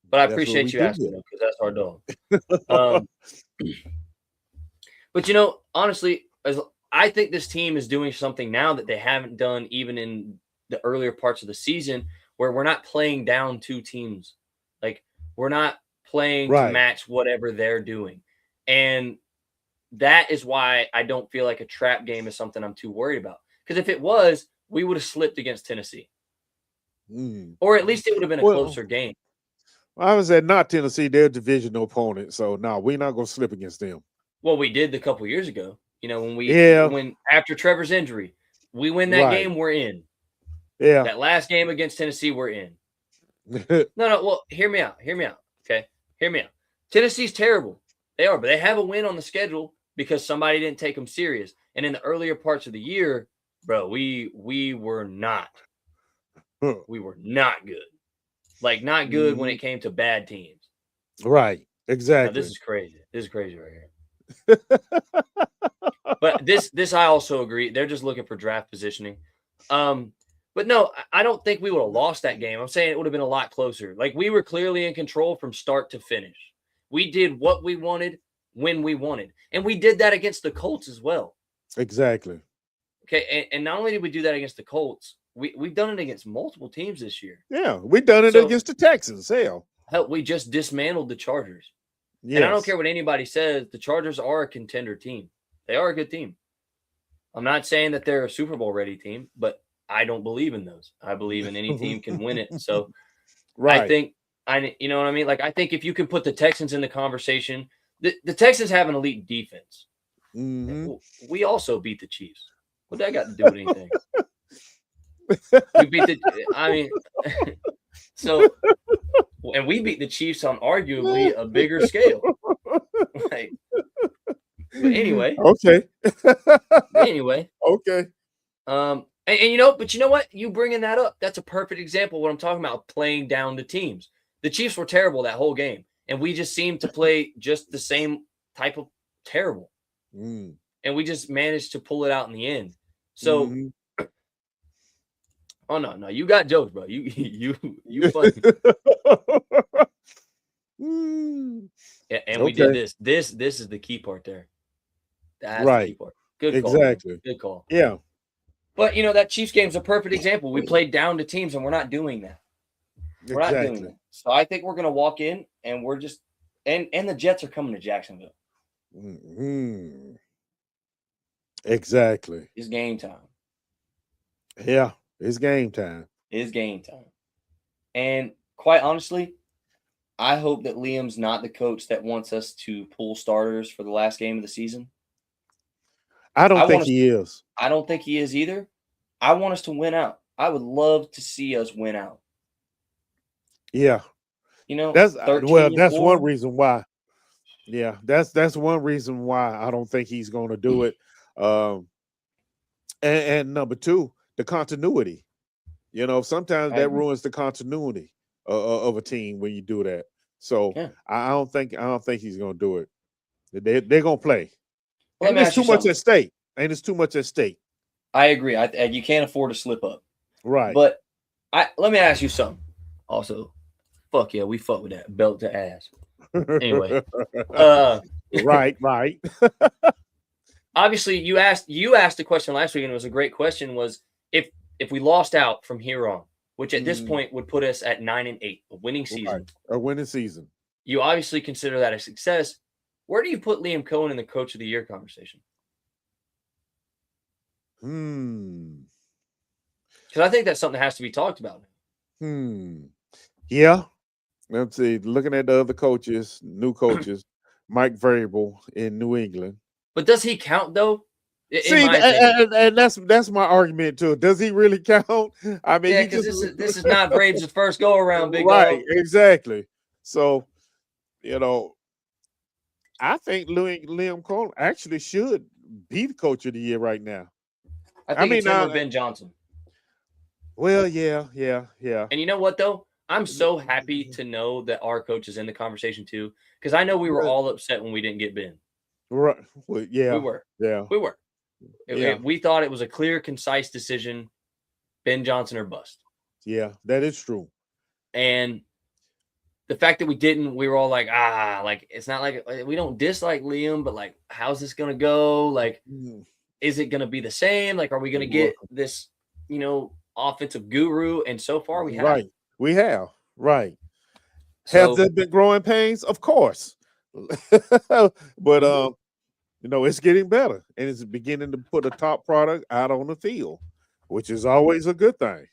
[SPEAKER 1] But I appreciate you asking him because that's our dog. But you know, honestly, I think this team is doing something now that they haven't done even in the earlier parts of the season, where we're not playing down two teams. Like we're not playing to match whatever they're doing. And that is why I don't feel like a trap game is something I'm too worried about. Because if it was, we would have slipped against Tennessee. Or at least it would have been a closer game.
[SPEAKER 3] I was at not Tennessee, their divisional opponent. So no, we're not going to slip against them.
[SPEAKER 1] Well, we did a couple years ago. You know, when after Trevor's injury, we win that game, we're in.
[SPEAKER 3] Yeah.
[SPEAKER 1] That last game against Tennessee, we're in. No. Well, hear me out. Okay. Hear me out. Tennessee's terrible. They are, but they have a win on the schedule because somebody didn't take them serious. And in the earlier parts of the year, bro, we were not. We were not good. Like not good when it came to bad teams.
[SPEAKER 3] Right. Exactly.
[SPEAKER 1] Now, this is crazy. This is crazy right here. But this I also agree. They're just looking for draft positioning. But no, I don't think we would have lost that game. I'm saying it would have been a lot closer. Like we were clearly in control from start to finish. We did what we wanted when we wanted. And we did that against the Colts as well.
[SPEAKER 3] Exactly.
[SPEAKER 1] Okay. And not only did we do that against the Colts, we've done it against multiple teams this year.
[SPEAKER 3] Yeah, we've done it against the Texans. Hell,
[SPEAKER 1] we just dismantled the Chargers.
[SPEAKER 3] Yes.
[SPEAKER 1] And I don't care what anybody says. The Chargers are a contender team. They are a good team. I'm not saying that they're a Super Bowl ready team, but I don't believe in those. I believe in any team can win it. So I think you know what I mean? Like I think if you can put the Texans in the conversation, the Texans have an elite defense. We also beat the Chiefs. What that got to do with anything? We beat so and we beat the Chiefs on arguably a bigger scale. Like, but anyway.
[SPEAKER 3] Okay.
[SPEAKER 1] Okay. And you know, but you know what? You bringing that up, that's a perfect example of what I'm talking about, playing down the teams. The Chiefs were terrible that whole game, and we just seemed to play just the same type of terrible. And we just managed to pull it out in the end. So oh no, you got jokes, bro. You funny. Yeah, and we did this. This is the key part there. That's the key part. Good call.
[SPEAKER 3] Exactly.
[SPEAKER 1] Good call.
[SPEAKER 3] Yeah.
[SPEAKER 1] But you know, that Chiefs game is a perfect example. We played down to teams and we're not doing that. We're not doing that. So I think we're gonna walk in and we're just and the Jets are coming to Jacksonville.
[SPEAKER 3] Exactly.
[SPEAKER 1] It's game time.
[SPEAKER 3] Yeah, it's game time.
[SPEAKER 1] It's game time. And quite honestly, I hope that Liam's not the coach that wants us to pull starters for the last game of the season.
[SPEAKER 3] I don't think he is.
[SPEAKER 1] I don't think he is either. I want us to win out. I would love to see us win out.
[SPEAKER 3] Yeah. That's
[SPEAKER 1] 13 and
[SPEAKER 3] that's one
[SPEAKER 1] 4.
[SPEAKER 3] reason why. Yeah, that's one reason why I don't think he's going to do it. Um, and number two, the continuity. Sometimes
[SPEAKER 1] I
[SPEAKER 3] that
[SPEAKER 1] agree.
[SPEAKER 3] ruins the continuity of a team when you do that. So
[SPEAKER 1] Yeah.
[SPEAKER 3] I don't think he's going to do it. They're going to play,
[SPEAKER 1] Well, let
[SPEAKER 3] and
[SPEAKER 1] me
[SPEAKER 3] it's
[SPEAKER 1] ask you
[SPEAKER 3] too much
[SPEAKER 1] something.
[SPEAKER 3] at stake. And it's too much at stake.
[SPEAKER 1] I agree. You can't afford to slip up.
[SPEAKER 3] Right.
[SPEAKER 1] But let me ask you something. Also, fuck yeah, we fuck with that belt to ass. Anyway,
[SPEAKER 3] right.
[SPEAKER 1] Obviously, you asked the question last week, and it was a great question. Was if we lost out from here on, which at this point would put us at 9-8, a winning season.
[SPEAKER 3] Right. A winning season.
[SPEAKER 1] You obviously consider that a success. Where do you put Liam Cohen in the Coach of the Year conversation? Because I think that's something that has to be talked about.
[SPEAKER 3] Yeah. Let's see. Looking at the other coaches, new coaches, Mike Vrabel in New England.
[SPEAKER 1] But does he count though?
[SPEAKER 3] See, and that's my argument too. Does he really count? I mean,
[SPEAKER 1] because this is not Braves' first go around, big
[SPEAKER 3] right?
[SPEAKER 1] dog.
[SPEAKER 3] Exactly. So, I think Liam Cohen actually should be the Coach of the Year right now.
[SPEAKER 1] I think it's him or Ben Johnson.
[SPEAKER 3] Well, yeah.
[SPEAKER 1] And you know what though? I'm so happy to know that our coach is in the conversation too, because I know we were all upset when we didn't get Ben.
[SPEAKER 3] Right. Well, yeah.
[SPEAKER 1] We were.
[SPEAKER 3] Yeah.
[SPEAKER 1] We were. We thought it was a clear, concise decision. Ben Johnson or bust.
[SPEAKER 3] Yeah, that is true.
[SPEAKER 1] And the fact that we didn't, we were all like, it's not like we don't dislike Liam, but like, how's this gonna go? Like, is it gonna be the same? Like, are we gonna get this, offensive guru? And so far, we have.
[SPEAKER 3] Right. We have. Right. So, have there been growing pains? Of course. But it's getting better, and it's beginning to put a top product out on the field, which is always a good thing.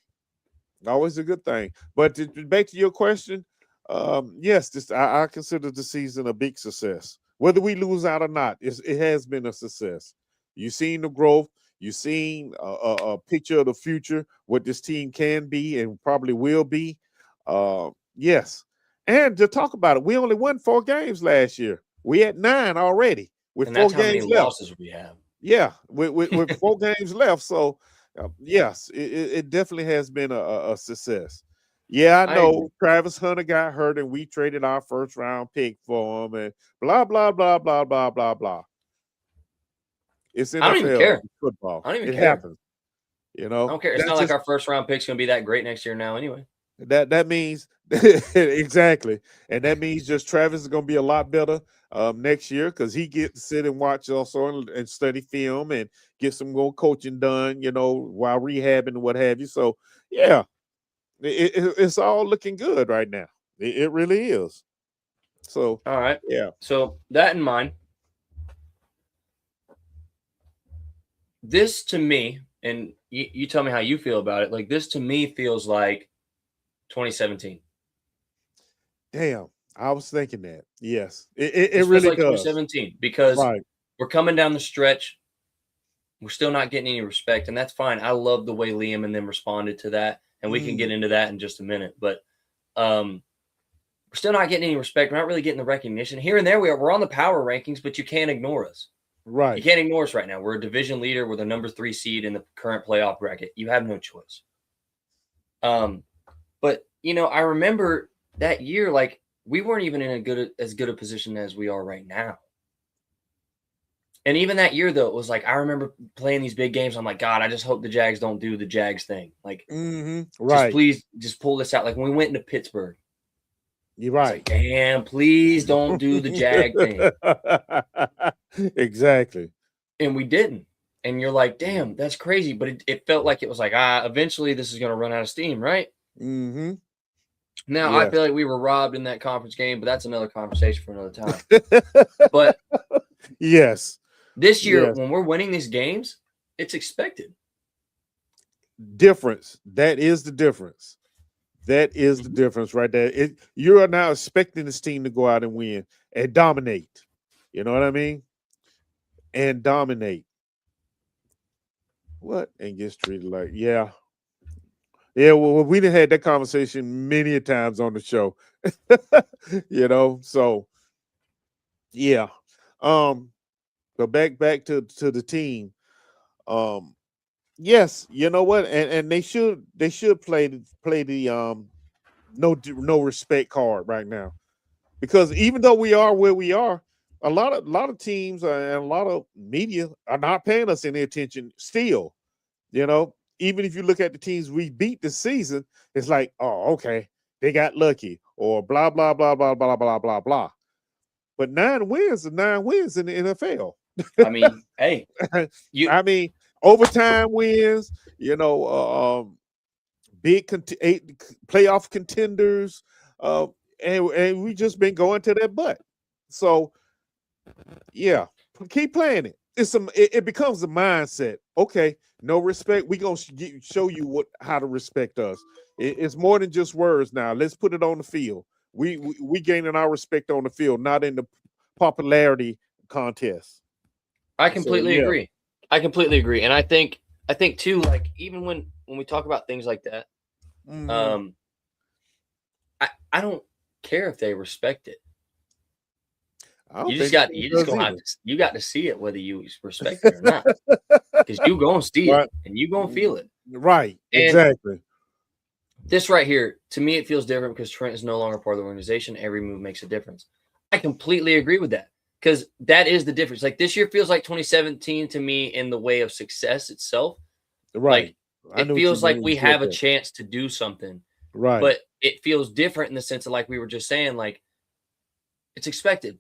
[SPEAKER 3] Always a good thing. But back to your question, yes, I consider the season a big success. Whether we lose out or not, it has been a success. You've seen the growth. You've seen a picture of the future, what this team can be and probably will be. Yes. And to talk about it, we only won 4 games last year. We had 9 already with 4 games left.
[SPEAKER 1] Losses we have.
[SPEAKER 3] Yeah, with 4 games left. So, yes, it definitely has been a success. Yeah, I know Travis Hunter got hurt and we traded our first round pick for him and blah, blah, blah, blah, blah, blah, blah. It's NFL.
[SPEAKER 1] I don't even care.
[SPEAKER 3] Football.
[SPEAKER 1] I don't even
[SPEAKER 3] care.
[SPEAKER 1] It
[SPEAKER 3] happens.
[SPEAKER 1] I don't care. It's not like our first round pick's going to be that great next year now anyway.
[SPEAKER 3] That means exactly. And that means just Travis is going to be a lot better next year because he gets to sit and watch also and study film and get some more coaching done, while rehabbing and what have you. So, yeah, it's all looking good right now. It really is. So,
[SPEAKER 1] all right.
[SPEAKER 3] Yeah.
[SPEAKER 1] So, that in mind, this to me, and you tell me how you feel about it, like this to me feels like 2017.
[SPEAKER 3] Damn, I was thinking that. Yes, it really
[SPEAKER 1] like
[SPEAKER 3] does.
[SPEAKER 1] 2017 because we're coming down the stretch. We're still not getting any respect, and that's fine. I love the way Liam and them responded to that, and we can get into that in just a minute. But we're still not getting any respect. We're not really getting the recognition. Here and there we are. We're on the power rankings, but you can't ignore us.
[SPEAKER 3] Right.
[SPEAKER 1] You can't ignore us right now. We're a division leader. We're the number 3 seed in the current playoff bracket. You have no choice. But I remember that year, like we weren't even in as good a position as we are right now. And even that year, though, it was like I remember playing these big games. I'm like, God, I just hope the Jags don't do the Jags thing. Like,
[SPEAKER 3] right?
[SPEAKER 1] Please, just pull this out. Like when we went into Pittsburgh,
[SPEAKER 3] you're right.
[SPEAKER 1] Like, damn, please don't do the Jag thing.
[SPEAKER 3] Exactly.
[SPEAKER 1] And we didn't. And you're like, damn, that's crazy. But it felt like it was like, eventually this is going to run out of steam, right?
[SPEAKER 3] Mm-hmm.
[SPEAKER 1] Now, I feel like we were robbed in that conference game, but that's another conversation for another time. But
[SPEAKER 3] yes,
[SPEAKER 1] this year, when we're winning these games, it's expected.
[SPEAKER 3] Difference. That is the difference. That is the difference right there. You are now expecting this team to go out and win and dominate. You know what I mean? And dominate. What? And gets treated like, yeah. Yeah, well, we done had that conversation many a times on the show. So yeah. So back to the team. Um, yes, you know what, and they should play the no respect card right now, because even though we are where we are, a lot of teams and a lot of media are not paying us any attention still. Even if you look at the teams we beat this season, it's like, oh, okay, they got lucky, or blah blah blah blah blah blah blah blah. But 9 wins are 9 wins in the NFL.
[SPEAKER 1] I mean, hey, you
[SPEAKER 3] I mean, overtime wins, big playoff contenders, uh, and we just been going to that butt. So yeah, keep playing it. It becomes a mindset. Okay, no respect. We gonna show you how to respect us. It's more than just words now. Let's put it on the field. We gaining our respect on the field, not in the popularity contest.
[SPEAKER 1] I completely agree. I completely agree. And I think too, like, even when we talk about things like that,
[SPEAKER 3] Mhm.
[SPEAKER 1] I don't care if they respect it.
[SPEAKER 3] I don't
[SPEAKER 1] You just
[SPEAKER 3] think
[SPEAKER 1] got
[SPEAKER 3] it
[SPEAKER 1] you just
[SPEAKER 3] does
[SPEAKER 1] gonna have
[SPEAKER 3] either.
[SPEAKER 1] to you got to see it whether you respect it or not. Because you gonna see
[SPEAKER 3] Right.
[SPEAKER 1] it and you gonna feel it.
[SPEAKER 3] Right.
[SPEAKER 1] And
[SPEAKER 3] Exactly.
[SPEAKER 1] this right here, to me, it feels different because Trent is no longer part of the organization. Every move makes a difference. I completely agree with that, because that is the difference. Like, this year feels like 2017 to me in the way of success itself.
[SPEAKER 3] Right.
[SPEAKER 1] Like,
[SPEAKER 3] I
[SPEAKER 1] it
[SPEAKER 3] know what you
[SPEAKER 1] feels like
[SPEAKER 3] mean
[SPEAKER 1] we
[SPEAKER 3] with
[SPEAKER 1] have a
[SPEAKER 3] that.
[SPEAKER 1] chance to do something,
[SPEAKER 3] Right.
[SPEAKER 1] but it feels different in the sense of, like we were just saying, like, it's expected.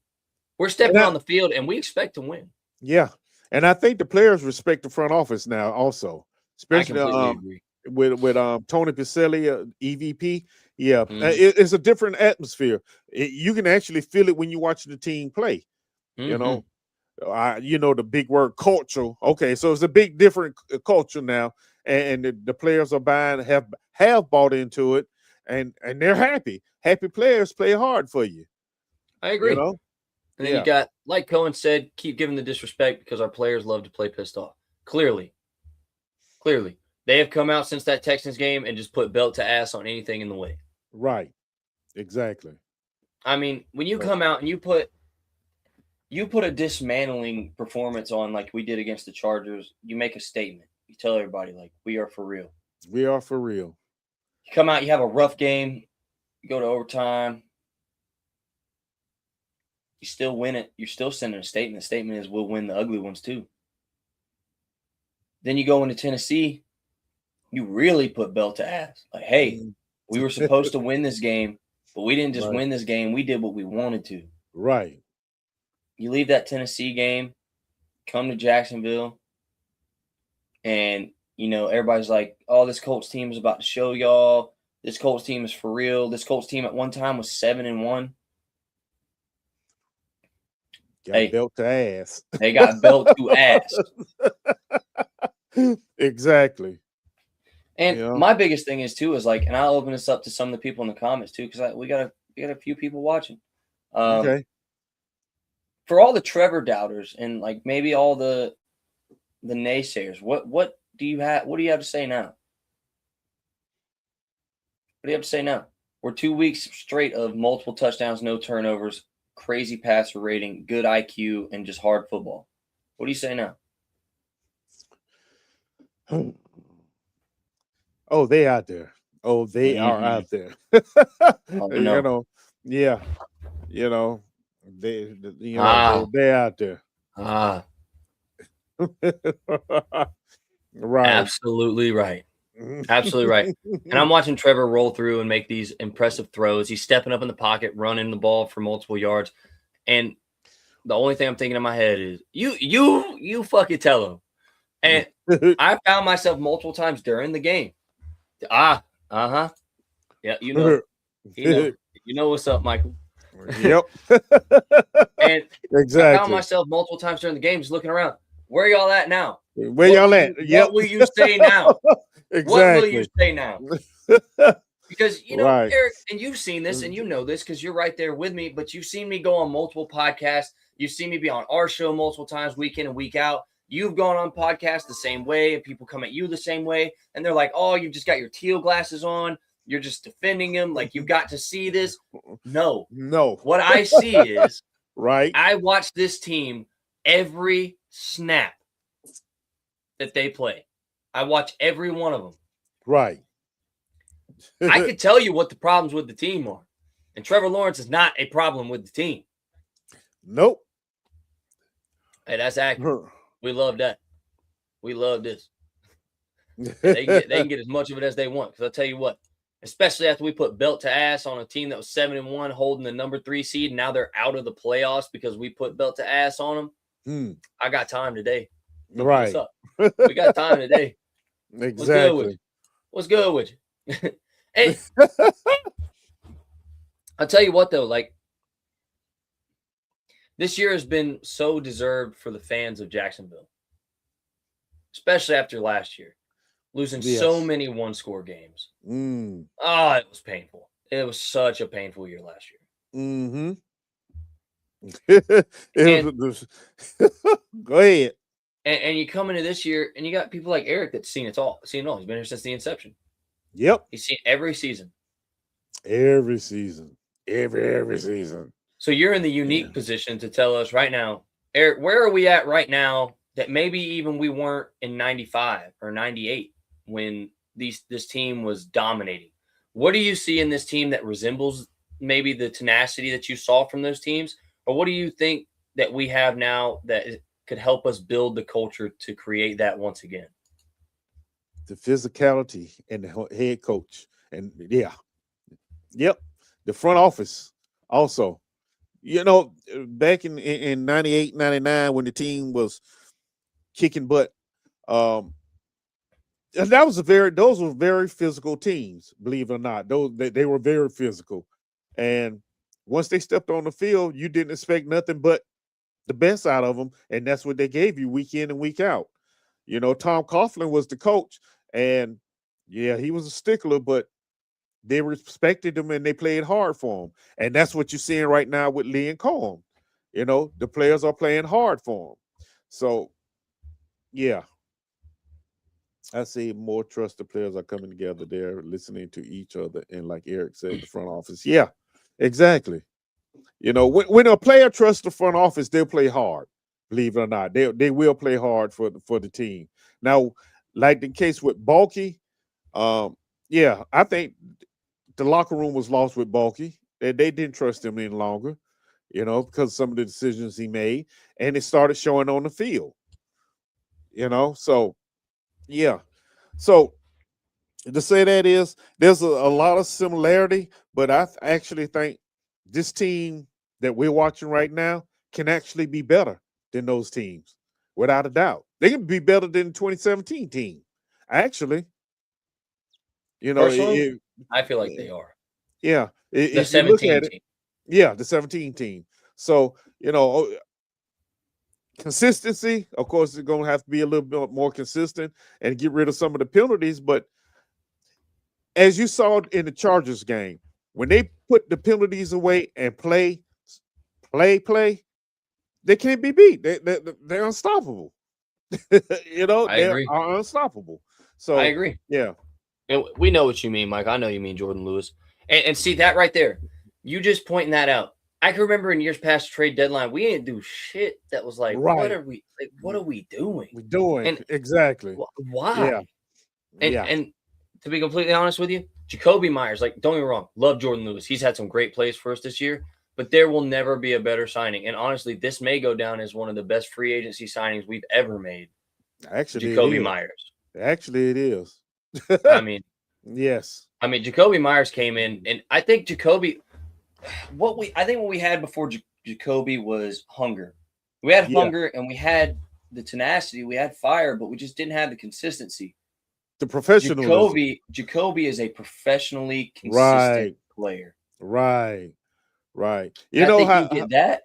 [SPEAKER 1] We're stepping on the field and we expect to win.
[SPEAKER 3] Yeah, and I think the players respect the front office now also,
[SPEAKER 1] I
[SPEAKER 3] especially
[SPEAKER 1] completely agree.
[SPEAKER 3] with Tony Picelli, EVP. Yeah,
[SPEAKER 1] Mhm.
[SPEAKER 3] it's a different atmosphere. You can actually feel it when you watch the team play. You
[SPEAKER 1] Mhm.
[SPEAKER 3] know, the big word culture. Okay, so it's a big different culture now, and the players are have bought into it, and they're happy. Happy players play hard for you.
[SPEAKER 1] I
[SPEAKER 3] You
[SPEAKER 1] agree.
[SPEAKER 3] know,
[SPEAKER 1] And then you
[SPEAKER 3] yeah,
[SPEAKER 1] got, like Cohen said, keep giving the disrespect because our players love to play pissed off. Clearly. They have come out since that Texans game and just put belt to ass on anything in the way.
[SPEAKER 3] right, exactly.
[SPEAKER 1] I mean, when you
[SPEAKER 3] So,
[SPEAKER 1] come out and you put a dismantling performance on like we did against the Chargers, you make a statement. You tell everybody, like, we are for real.
[SPEAKER 3] we are for real.
[SPEAKER 1] You come out, you have a rough game, you go to overtime, you still win it. You're still sending a statement. The statement is we'll win the ugly ones too. Then you go into Tennessee, you really put belt to ass. Like, hey,
[SPEAKER 3] Mm.
[SPEAKER 1] we were supposed to win this game, but we didn't just
[SPEAKER 3] Right.
[SPEAKER 1] win this game. We did what we wanted to.
[SPEAKER 3] Right.
[SPEAKER 1] You leave that Tennessee game, come to Jacksonville, and, everybody's like, oh, this Colts team is about to show y'all. This Colts team is for real. This Colts team at one time was 7-1.
[SPEAKER 3] Got
[SPEAKER 1] Hey,
[SPEAKER 3] belt to ass.
[SPEAKER 1] they got belt to ass.
[SPEAKER 3] Exactly.
[SPEAKER 1] And
[SPEAKER 3] Yeah.
[SPEAKER 1] my biggest thing is too, is like, and I'll open this up to some of the people in the comments too, because we got a few people watching.
[SPEAKER 3] Okay.
[SPEAKER 1] For all the Trevor doubters and like maybe all the naysayers, what do you have? What do you have to say now? What do you have to say now? We're 2 weeks straight of multiple touchdowns, no turnovers, crazy passer rating, good IQ, and just hard football. What do you say now?
[SPEAKER 3] Oh, they out there. Oh, they are
[SPEAKER 1] Mhm.
[SPEAKER 3] out there.
[SPEAKER 1] Oh,
[SPEAKER 3] You
[SPEAKER 1] no.
[SPEAKER 3] know, yeah. They
[SPEAKER 1] Ah.
[SPEAKER 3] they out there.
[SPEAKER 1] Ah,
[SPEAKER 3] Right.
[SPEAKER 1] absolutely right. Absolutely right. And I'm watching Trevor roll through and make these impressive throws. He's stepping up in the pocket, running the ball for multiple yards. And the only thing I'm thinking in my head is, you fucking tell him. And I found myself multiple times during the game. Yeah, you know what's up, Michael.
[SPEAKER 3] Yep.
[SPEAKER 1] And
[SPEAKER 3] Exactly.
[SPEAKER 1] I found myself multiple times during the game just looking around. Where y'all at now?
[SPEAKER 3] Where y'all at? Yep.
[SPEAKER 1] What will you say now?
[SPEAKER 3] Exactly.
[SPEAKER 1] What will you say now? Because,
[SPEAKER 3] Right.
[SPEAKER 1] Eric, and you've seen this and you know this because you're right there with me, but you've seen me go on multiple podcasts. You've seen me be on our show multiple times, week in and week out. you've gone on podcasts the same way, and people come at you the same way, and they're like, "Oh, you've just got your teal glasses on. You're just defending him. Like you've got to see this." No. What I see is
[SPEAKER 3] right.
[SPEAKER 1] I watch this team every snap that they play. I watch every one of them.
[SPEAKER 3] Right.
[SPEAKER 1] I could tell you what the problems with the team are. And Trevor Lawrence is not a problem with the team.
[SPEAKER 3] Nope.
[SPEAKER 1] Hey, that's accurate. We love that. We love this. They can get as much of it as they want. Because I'll tell you what, especially after we put belt to ass on a team that was 7-1, holding the number 3 seed, and now they're out of the playoffs because we put belt to ass on them. I got time today.
[SPEAKER 3] Right.
[SPEAKER 1] What's up? We got time today.
[SPEAKER 3] Exactly.
[SPEAKER 1] What's good with you? Hey, I'll tell you what, though, like, this year has been so deserved for the fans of Jacksonville, especially after last year, losing so many one-score games. Oh, it was painful. It was such a painful year last year.
[SPEAKER 3] Go ahead.
[SPEAKER 1] And you come into this year, and you got people like Eric that's seen it all. He's been here since the inception.
[SPEAKER 3] Yep.
[SPEAKER 1] He's seen every season.
[SPEAKER 3] Every season. Every season.
[SPEAKER 1] So you're in the unique position to tell us right now, Eric, where are we at right now that maybe even we weren't in 95 or 98 when this team was dominating? What do you see in this team that resembles maybe the tenacity that you saw from those teams? Or what do you think that we have now that could help us build the culture to create that once again?
[SPEAKER 3] The physicality and the head coach. And the front office also. You know, back in 98, 99, when the team was kicking butt, those were very physical teams, believe it or not. They were very physical. And once they stepped on the field, you didn't expect nothing but the best out of them. And that's what they gave you week in and week out. You know, Tom Coughlin was the coach, and he was a stickler, but they respected him and they played hard for him. And that's what you're seeing right now with Lee and Cohen. You know, the players are playing hard for him. So, I see more trusted players are coming together. They're listening to each other. And like Eric said, the front office. Yeah, exactly. You know, when a player trusts the front office, they'll play hard. Believe it or not, they will play hard for the team. Now, like the case with Balky, I think the locker room was lost with Balky. They didn't trust him any longer, you know, because of some of the decisions he made, and it started showing on the field. You know, so to say that is there's a lot of similarity, but I actually think this team that we're watching right now can actually be better than those teams, without a doubt. They can be better than the 2017 team, actually. You know,
[SPEAKER 1] I feel like they are.
[SPEAKER 3] Yeah.
[SPEAKER 1] The 17 team.
[SPEAKER 3] Yeah, the 17 team. So, you know, consistency, of course, is going to have to be a little bit more consistent and get rid of some of the penalties. But as you saw in the Chargers game, when they put the penalties away and play, they can't be beat. They're unstoppable. You know, they are unstoppable. So
[SPEAKER 1] I agree.
[SPEAKER 3] Yeah.
[SPEAKER 1] And we know what you mean, Mike. I know you mean Jordan Lewis. And see that right there. You just pointing that out. I can remember in years past trade deadline, we didn't do shit that was like, what are we doing?
[SPEAKER 3] We're doing
[SPEAKER 1] and
[SPEAKER 3] exactly.
[SPEAKER 1] Why? Yeah. And to be completely honest with you, Jacoby Myers, like, don't get me wrong, love Jordan Lewis. He's had some great plays for us this year, but there will never be a better signing. And honestly, this may go down as one of the best free agency signings we've ever made.
[SPEAKER 3] Actually,
[SPEAKER 1] Jacoby Myers.
[SPEAKER 3] Actually, it is.
[SPEAKER 1] I mean,
[SPEAKER 3] yes.
[SPEAKER 1] I mean, Jacoby Myers came in, and I think what we had before Jacoby was hunger. We had hunger, and we had the tenacity, we had fire, but we just didn't have the consistency.
[SPEAKER 3] The professionalism.
[SPEAKER 1] Jacoby is a professionally consistent player.
[SPEAKER 3] Right.
[SPEAKER 1] You get that.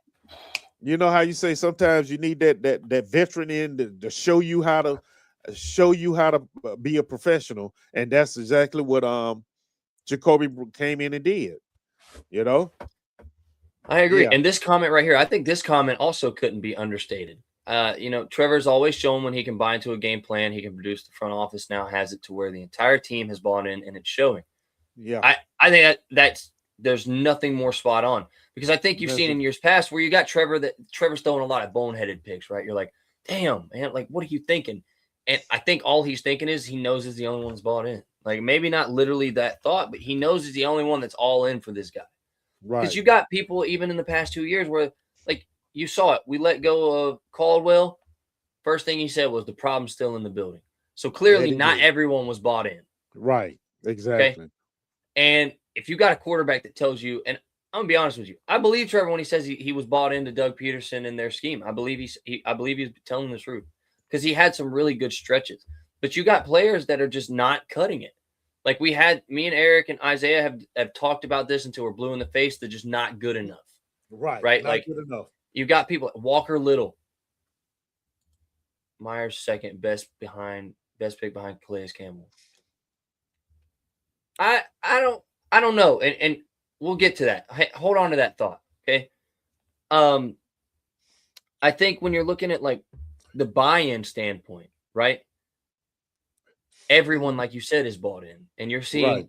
[SPEAKER 3] You know how you say sometimes you need that veteran in to show you how to be a professional, and that's exactly what Jacoby came in and did. You know,
[SPEAKER 1] I agree. And this comment right here, I think this comment also couldn't be understated. Trevor's always shown when he can buy into a game plan, he can produce. The front office now has it to where the entire team has bought in, and it's showing.
[SPEAKER 3] Yeah.
[SPEAKER 1] I think that's there's nothing more spot on, because I think you've seen in years past where you got Trevor's throwing a lot of boneheaded picks, right? You're like, damn, man, like, what are you thinking? And I think all he's thinking is he knows he's the only one that's bought in. Like, maybe not literally that thought, but he knows he's the only one that's all in for this guy.
[SPEAKER 3] Right.
[SPEAKER 1] Because you got people even in the past 2 years where, like, you saw it. We let go of Caldwell. First thing he said was the problem's still in the building. So clearly not everyone was bought in.
[SPEAKER 3] Right. Exactly.
[SPEAKER 1] Okay? And if you got a quarterback that tells you, and I'm gonna be honest with you, I believe Trevor when he says he was bought into Doug Peterson and their scheme. I believe he's telling the truth, because he had some really good stretches. But you got players that are just not cutting it. Like me and Eric and Isaiah have talked about this until we're blue in the face. They're just not good enough.
[SPEAKER 3] Right.
[SPEAKER 1] Right.
[SPEAKER 3] Not
[SPEAKER 1] like
[SPEAKER 3] good enough.
[SPEAKER 1] You got people, Walker Little, Myers second, best pick behind Calais Campbell. I don't know, and we'll get to that. Hey, hold on to that thought, okay? I think when you're looking at like the buy-in standpoint, right? Everyone, like you said, is bought in, and you're seeing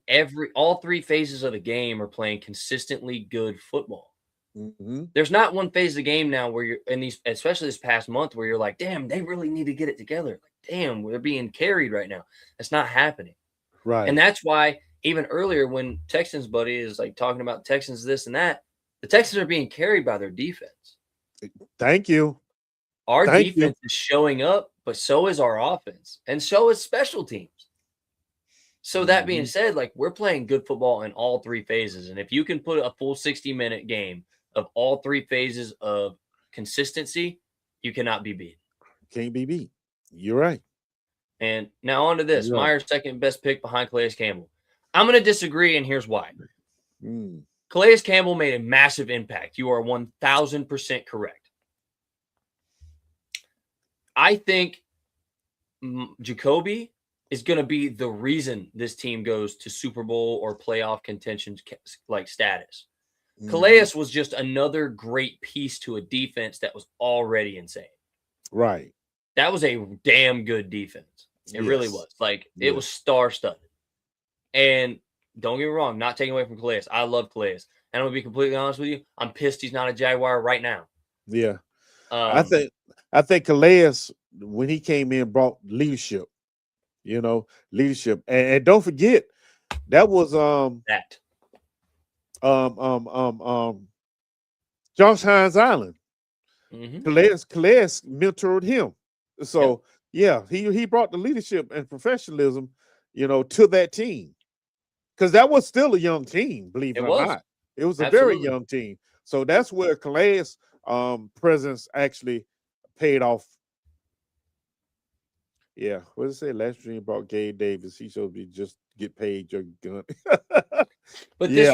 [SPEAKER 1] all three phases of the game are playing consistently good football.
[SPEAKER 3] Mm-hmm.
[SPEAKER 1] There's not one phase of the game now where you're in these, especially this past month, where you're like, damn, they really need to get it together. Like, damn, we're being carried right now. That's not happening.
[SPEAKER 3] Right.
[SPEAKER 1] And that's why even earlier when Texans buddy is like talking about Texans this and that, the Texans are being carried by their defense.
[SPEAKER 3] Thank you.
[SPEAKER 1] Our defense is showing up, but so is our offense, and so is special teams. So that being said, like, we're playing good football in all three phases. And if you can put a full 60-minute game of all three phases of consistency, you cannot be beat. Can't
[SPEAKER 3] be beat. You're right.
[SPEAKER 1] And now on to this. You're Myers' second best pick behind Calais Campbell. I'm going to disagree, and here's why. Calais Campbell made a massive impact. You are 1,000% correct. I think Jacoby is going to be the reason this team goes to Super Bowl or playoff contention like status. Calais was just another great piece to a defense that was already insane.
[SPEAKER 3] Right.
[SPEAKER 1] That was a damn good defense. It really was. Like, it was star-studded. And don't get me wrong, not taking away from Calais. I love Calais. And I'm going to be completely honest with you, I'm pissed he's not a Jaguar right now.
[SPEAKER 3] Yeah. I think Calais, when he came in, brought leadership. Leadership. And don't forget, that was Josh Hines Island. Calais mentored him. So he brought the leadership and professionalism, to that team. Because that was still a young team, believe it or not. It was a very young team. So that's where Calais' presence actually paid off. Yeah, what did it say? Last dream brought Gabe Davis. He should be just get paid your gun.
[SPEAKER 1] But this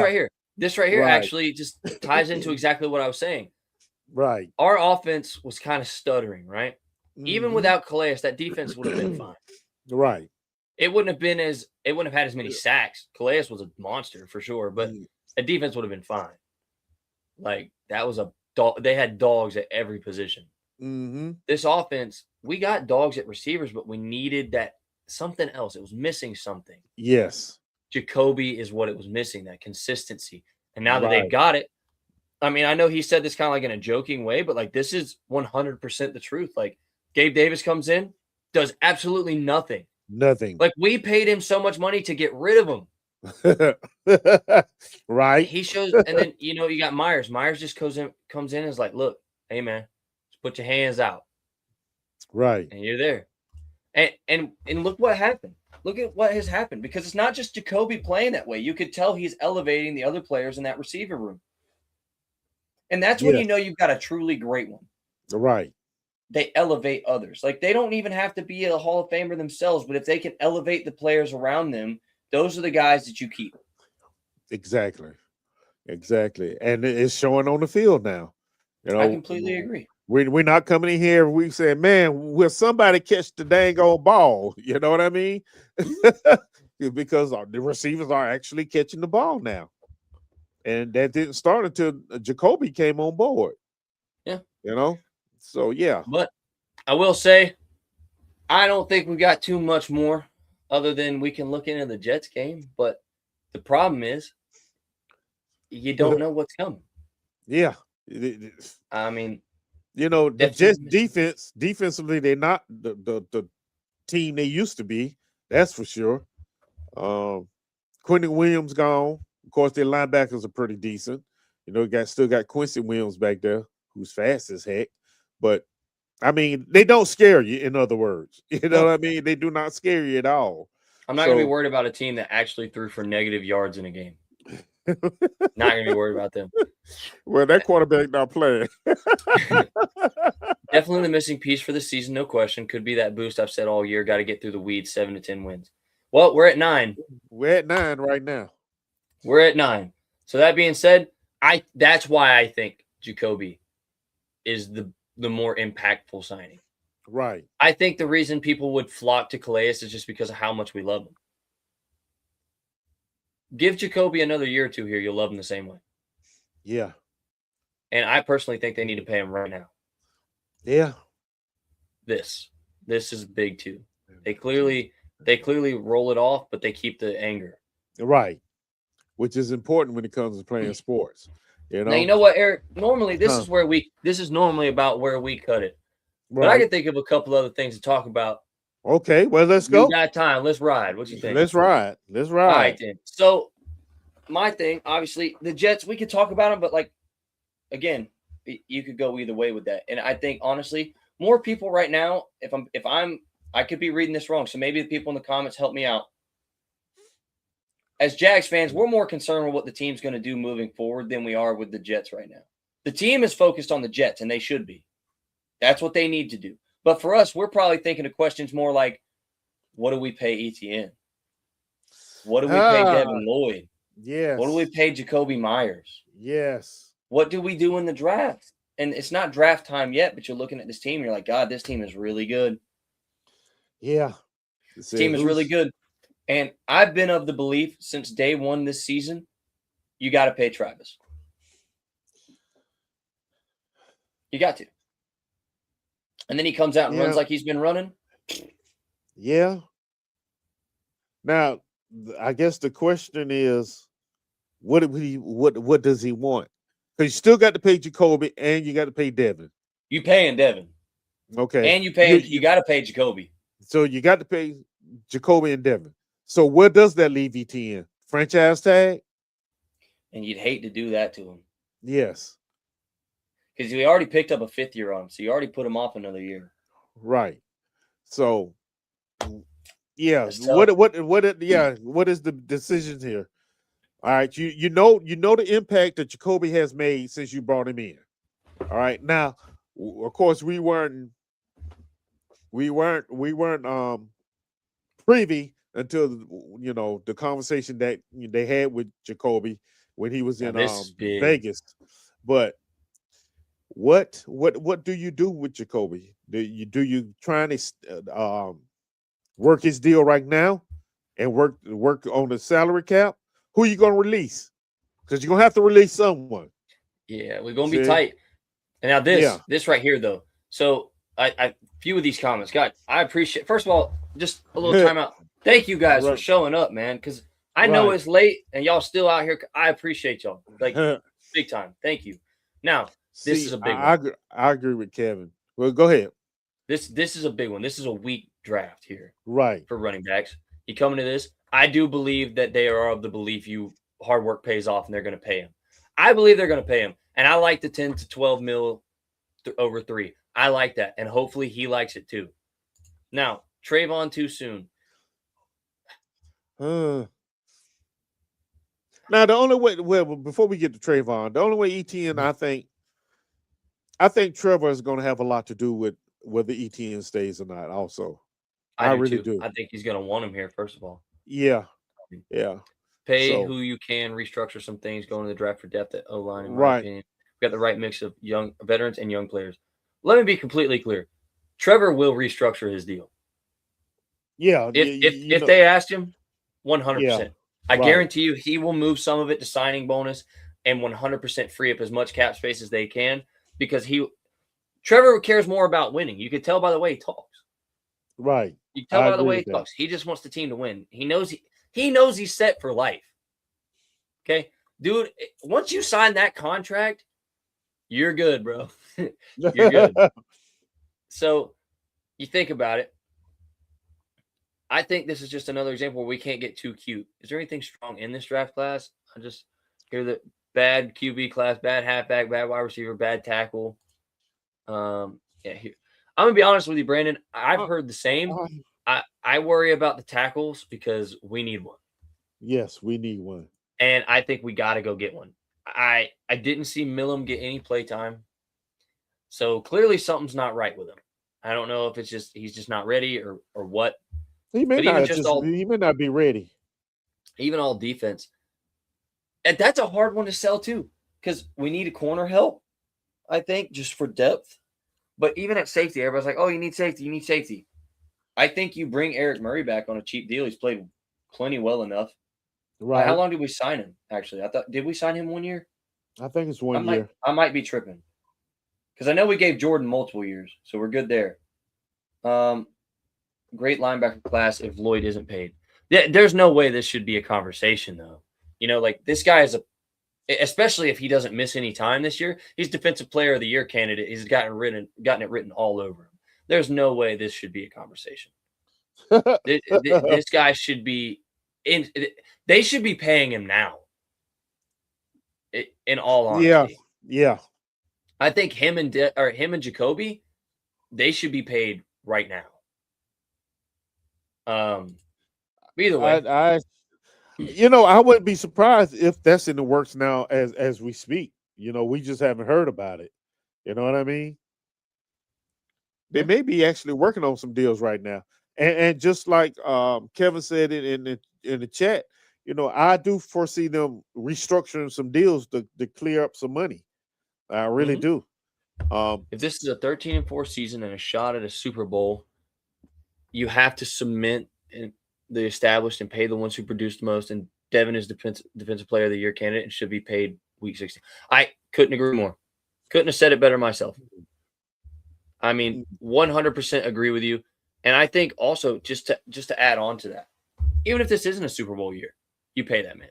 [SPEAKER 1] right here actually just ties into exactly what I was saying.
[SPEAKER 3] Right.
[SPEAKER 1] Our offense was kind of stuttering, right? Even without Calais, that defense would have been fine.
[SPEAKER 3] Right.
[SPEAKER 1] It wouldn't have had as many sacks. Calais was a monster for sure, but the defense would have been fine. Like, that was they had dogs at every position. This offense, we got dogs at receivers, but we needed that something else. It was missing something.
[SPEAKER 3] Yes.
[SPEAKER 1] Jacoby is what it was missing, that consistency. And now that they've got it, I mean, I know he said this kind of like in a joking way, but like, this is 100% the truth. Like, Gabe Davis comes in, does absolutely nothing.
[SPEAKER 3] Nothing.
[SPEAKER 1] Like, we paid him so much money to get rid of him.
[SPEAKER 3] Right.
[SPEAKER 1] He shows, and then you got Myers. Myers just comes in and is like, look, hey man, just put your hands out.
[SPEAKER 3] Right.
[SPEAKER 1] And you're there. And look what happened. Look at what has happened, because it's not just Jacoby playing that way. You could tell he's elevating the other players in that receiver room. And that's when you've got a truly great one.
[SPEAKER 3] Right.
[SPEAKER 1] They elevate others. Like, they don't even have to be a Hall of Famer themselves, but if they can elevate the players around them, those are the guys that you keep.
[SPEAKER 3] Exactly. And it's showing on the field now.
[SPEAKER 1] I completely agree.
[SPEAKER 3] We're not coming in here. We say, man, will somebody catch the dang old ball? You know what I mean? Because the receivers are actually catching the ball now. And that didn't start until Jacoby came on board.
[SPEAKER 1] Yeah.
[SPEAKER 3] So, yeah.
[SPEAKER 1] But I will say, I don't think we got too much more other than we can look into the Jets game. But the problem is, you don't know what's coming.
[SPEAKER 3] Yeah.
[SPEAKER 1] I mean,
[SPEAKER 3] the Jets defensively, they're not the team they used to be. That's for sure. Quentin Williams gone. Of course, their linebackers are pretty decent. Still got Quincy Williams back there, who's fast as heck. But I mean, they don't scare you. In other words, what I mean. They do not scare you at all.
[SPEAKER 1] I'm not gonna be worried about a team that actually threw for negative yards in a game. Not gonna be worried about them.
[SPEAKER 3] Well, that quarterback not playing.
[SPEAKER 1] Definitely the missing piece for the season, no question. Could be that boost I've said all year. Got to get through the weeds, 7 to 10 wins. Well, we're at 9.
[SPEAKER 3] We're at 9 right now.
[SPEAKER 1] We're at 9. So that being said, that's why I think Jacoby is the more impactful signing.
[SPEAKER 3] Right.
[SPEAKER 1] I think the reason people would flock to Calais is just because of how much we love him. Give Jacoby another year or two here, you'll love him the same way.
[SPEAKER 3] Yeah.
[SPEAKER 1] And I personally think they need to pay him right now.
[SPEAKER 3] Yeah.
[SPEAKER 1] This is big too. They clearly roll it off, but they keep the anger.
[SPEAKER 3] Right. Which is important when it comes to playing sports.
[SPEAKER 1] Now you know what, Eric? Normally this is normally about where we cut it. Right. But I can think of a couple other things to talk about.
[SPEAKER 3] Okay, well, let's go.
[SPEAKER 1] We got time. Let's ride. What you think?
[SPEAKER 3] Let's ride. All
[SPEAKER 1] right, then. So my thing, obviously, the Jets, we could talk about them, but again, you could go either way with that. And I think honestly, more people right now, I could be reading this wrong. So maybe the people in the comments help me out. As Jags fans, we're more concerned with what the team's going to do moving forward than we are with the Jets right now. The team is focused on the Jets, and they should be. That's what they need to do. But for us, we're probably thinking of questions more like, what do we pay ETN? What do we pay Devin Lloyd?
[SPEAKER 3] Yes.
[SPEAKER 1] What do we pay Jacoby Myers?
[SPEAKER 3] Yes.
[SPEAKER 1] What do we do in the draft? And it's not draft time yet, but you're looking at this team, and you're like, God, this team is really good.
[SPEAKER 3] Yeah.
[SPEAKER 1] This team is really good. And I've been of the belief since day one this season, you got to pay Travis. You got to. And then he comes out and runs like he's been running.
[SPEAKER 3] Yeah. Now, I guess the question is, what does he want? Because you still got to pay Jacoby and you got to pay Devin.
[SPEAKER 1] You paying Devin.
[SPEAKER 3] Okay.
[SPEAKER 1] And you got to pay Jacoby.
[SPEAKER 3] So you got to pay Jacoby and Devin. So where does that leave ETN? Franchise tag?
[SPEAKER 1] And you'd hate to do that to him.
[SPEAKER 3] Yes.
[SPEAKER 1] Because we already picked up a 5th year on him, so you already put him off another year.
[SPEAKER 3] Right. So, yeah. What is the decision here? All right. You know the impact that Jacoby has made since you brought him in. All right. Now, of course, we weren't privy until the conversation that they had with Jacoby when he was in Vegas. But what do you do with Jacoby? Do you try to work his deal right now and work on the salary cap? Who are you gonna release? Because you're gonna have to release someone.
[SPEAKER 1] Yeah, we're gonna be tight. And now this right here though. So I few of these comments, God, I appreciate. First of all, just a little timeout. Thank you guys for showing up, man. Because I know it's late and y'all still out here. I appreciate y'all big time. Thank you. Now this is a big one.
[SPEAKER 3] I agree with Kevin. Well, go ahead.
[SPEAKER 1] This is a big one. This is a weak draft here,
[SPEAKER 3] right?
[SPEAKER 1] For running backs. You coming to this? I do believe that they are of the belief hard work pays off and they're going to pay him. I believe they're going to pay him, and I like the 10 to 12 mil over 3. I like that, and hopefully he likes it too. Now, Trayvon too soon.
[SPEAKER 3] Now, the only way, before we get to Trayvon, the only way ETN, I think Trevor is going to have a lot to do with whether ETN stays or not. Also, I really do.
[SPEAKER 1] I think he's going to want him here. First of all,
[SPEAKER 3] yeah.
[SPEAKER 1] Pay who you can, restructure some things, going to the draft for depth at O-line.
[SPEAKER 3] Right.
[SPEAKER 1] We've got the right mix of young veterans and young players. Let me be completely clear. Trevor will restructure his deal.
[SPEAKER 3] Yeah.
[SPEAKER 1] If they asked him, 100%.
[SPEAKER 3] Yeah,
[SPEAKER 1] I guarantee you he will move some of it to signing bonus and 100% free up as much cap space as they can, because Trevor cares more about winning. You could tell by the way he talks.
[SPEAKER 3] Right.
[SPEAKER 1] You can tell
[SPEAKER 3] I
[SPEAKER 1] by the
[SPEAKER 3] agree
[SPEAKER 1] way
[SPEAKER 3] with
[SPEAKER 1] he
[SPEAKER 3] that.
[SPEAKER 1] talks. He just wants the team to win. He knows he's set for life. Okay, dude. Once you sign that contract, you're good, bro. You're good. So you think about it. I think this is just another example where we can't get too cute. Is there anything strong in this draft class? I just hear that bad QB class, bad halfback, bad wide receiver, bad tackle. Yeah, here. I'm gonna be honest with you, Brandon. I've heard the same. I worry about the tackles because we need one.
[SPEAKER 3] Yes, we need one.
[SPEAKER 1] And I think we got to go get one. I didn't see Millum get any play time. So clearly something's not right with him. I don't know if it's just he's just not ready or what.
[SPEAKER 3] He may
[SPEAKER 1] But
[SPEAKER 3] not
[SPEAKER 1] even just all
[SPEAKER 3] he may not be ready.
[SPEAKER 1] even all defense. And that's a hard one to sell too, because we need a corner help, I think, just for depth. But even at safety, everybody's like, oh, you need safety, you need safety. I think you bring Eric Murray back on a cheap deal. He's played plenty well enough.
[SPEAKER 3] Right.
[SPEAKER 1] How long did we sign him? Actually, did we sign him 1 year?
[SPEAKER 3] I think it's 1 year.
[SPEAKER 1] I might be tripping. Because I know we gave Jordan multiple years, so we're good there. Great linebacker class if Lloyd isn't paid. There's no way this should be a conversation, though. You know, like this guy is especially if he doesn't miss any time this year, he's Defensive Player of the Year candidate. He's gotten it written all over him. There's no way this should be a conversation. This guy should be in. They should be paying him now. In all honesty,
[SPEAKER 3] yeah.
[SPEAKER 1] I think him and Jacoby, they should be paid right now. Either way,
[SPEAKER 3] I I wouldn't be surprised if that's in the works now as we speak. We just haven't heard about it. You know what I mean? They may be actually working on some deals right now, and just like Kevin said in the chat, I do foresee them restructuring some deals to clear up some money. I really do.
[SPEAKER 1] If this is a 13-4 season and a shot at a Super Bowl, you have to cement the established and pay the ones who produced most. And Devin is Defensive Player of the Year candidate and should be paid week 16. I couldn't agree more. Couldn't have said it better myself. I mean, 100% agree with you. And I think also just to add on to that, even if this isn't a Super Bowl year, you pay that man.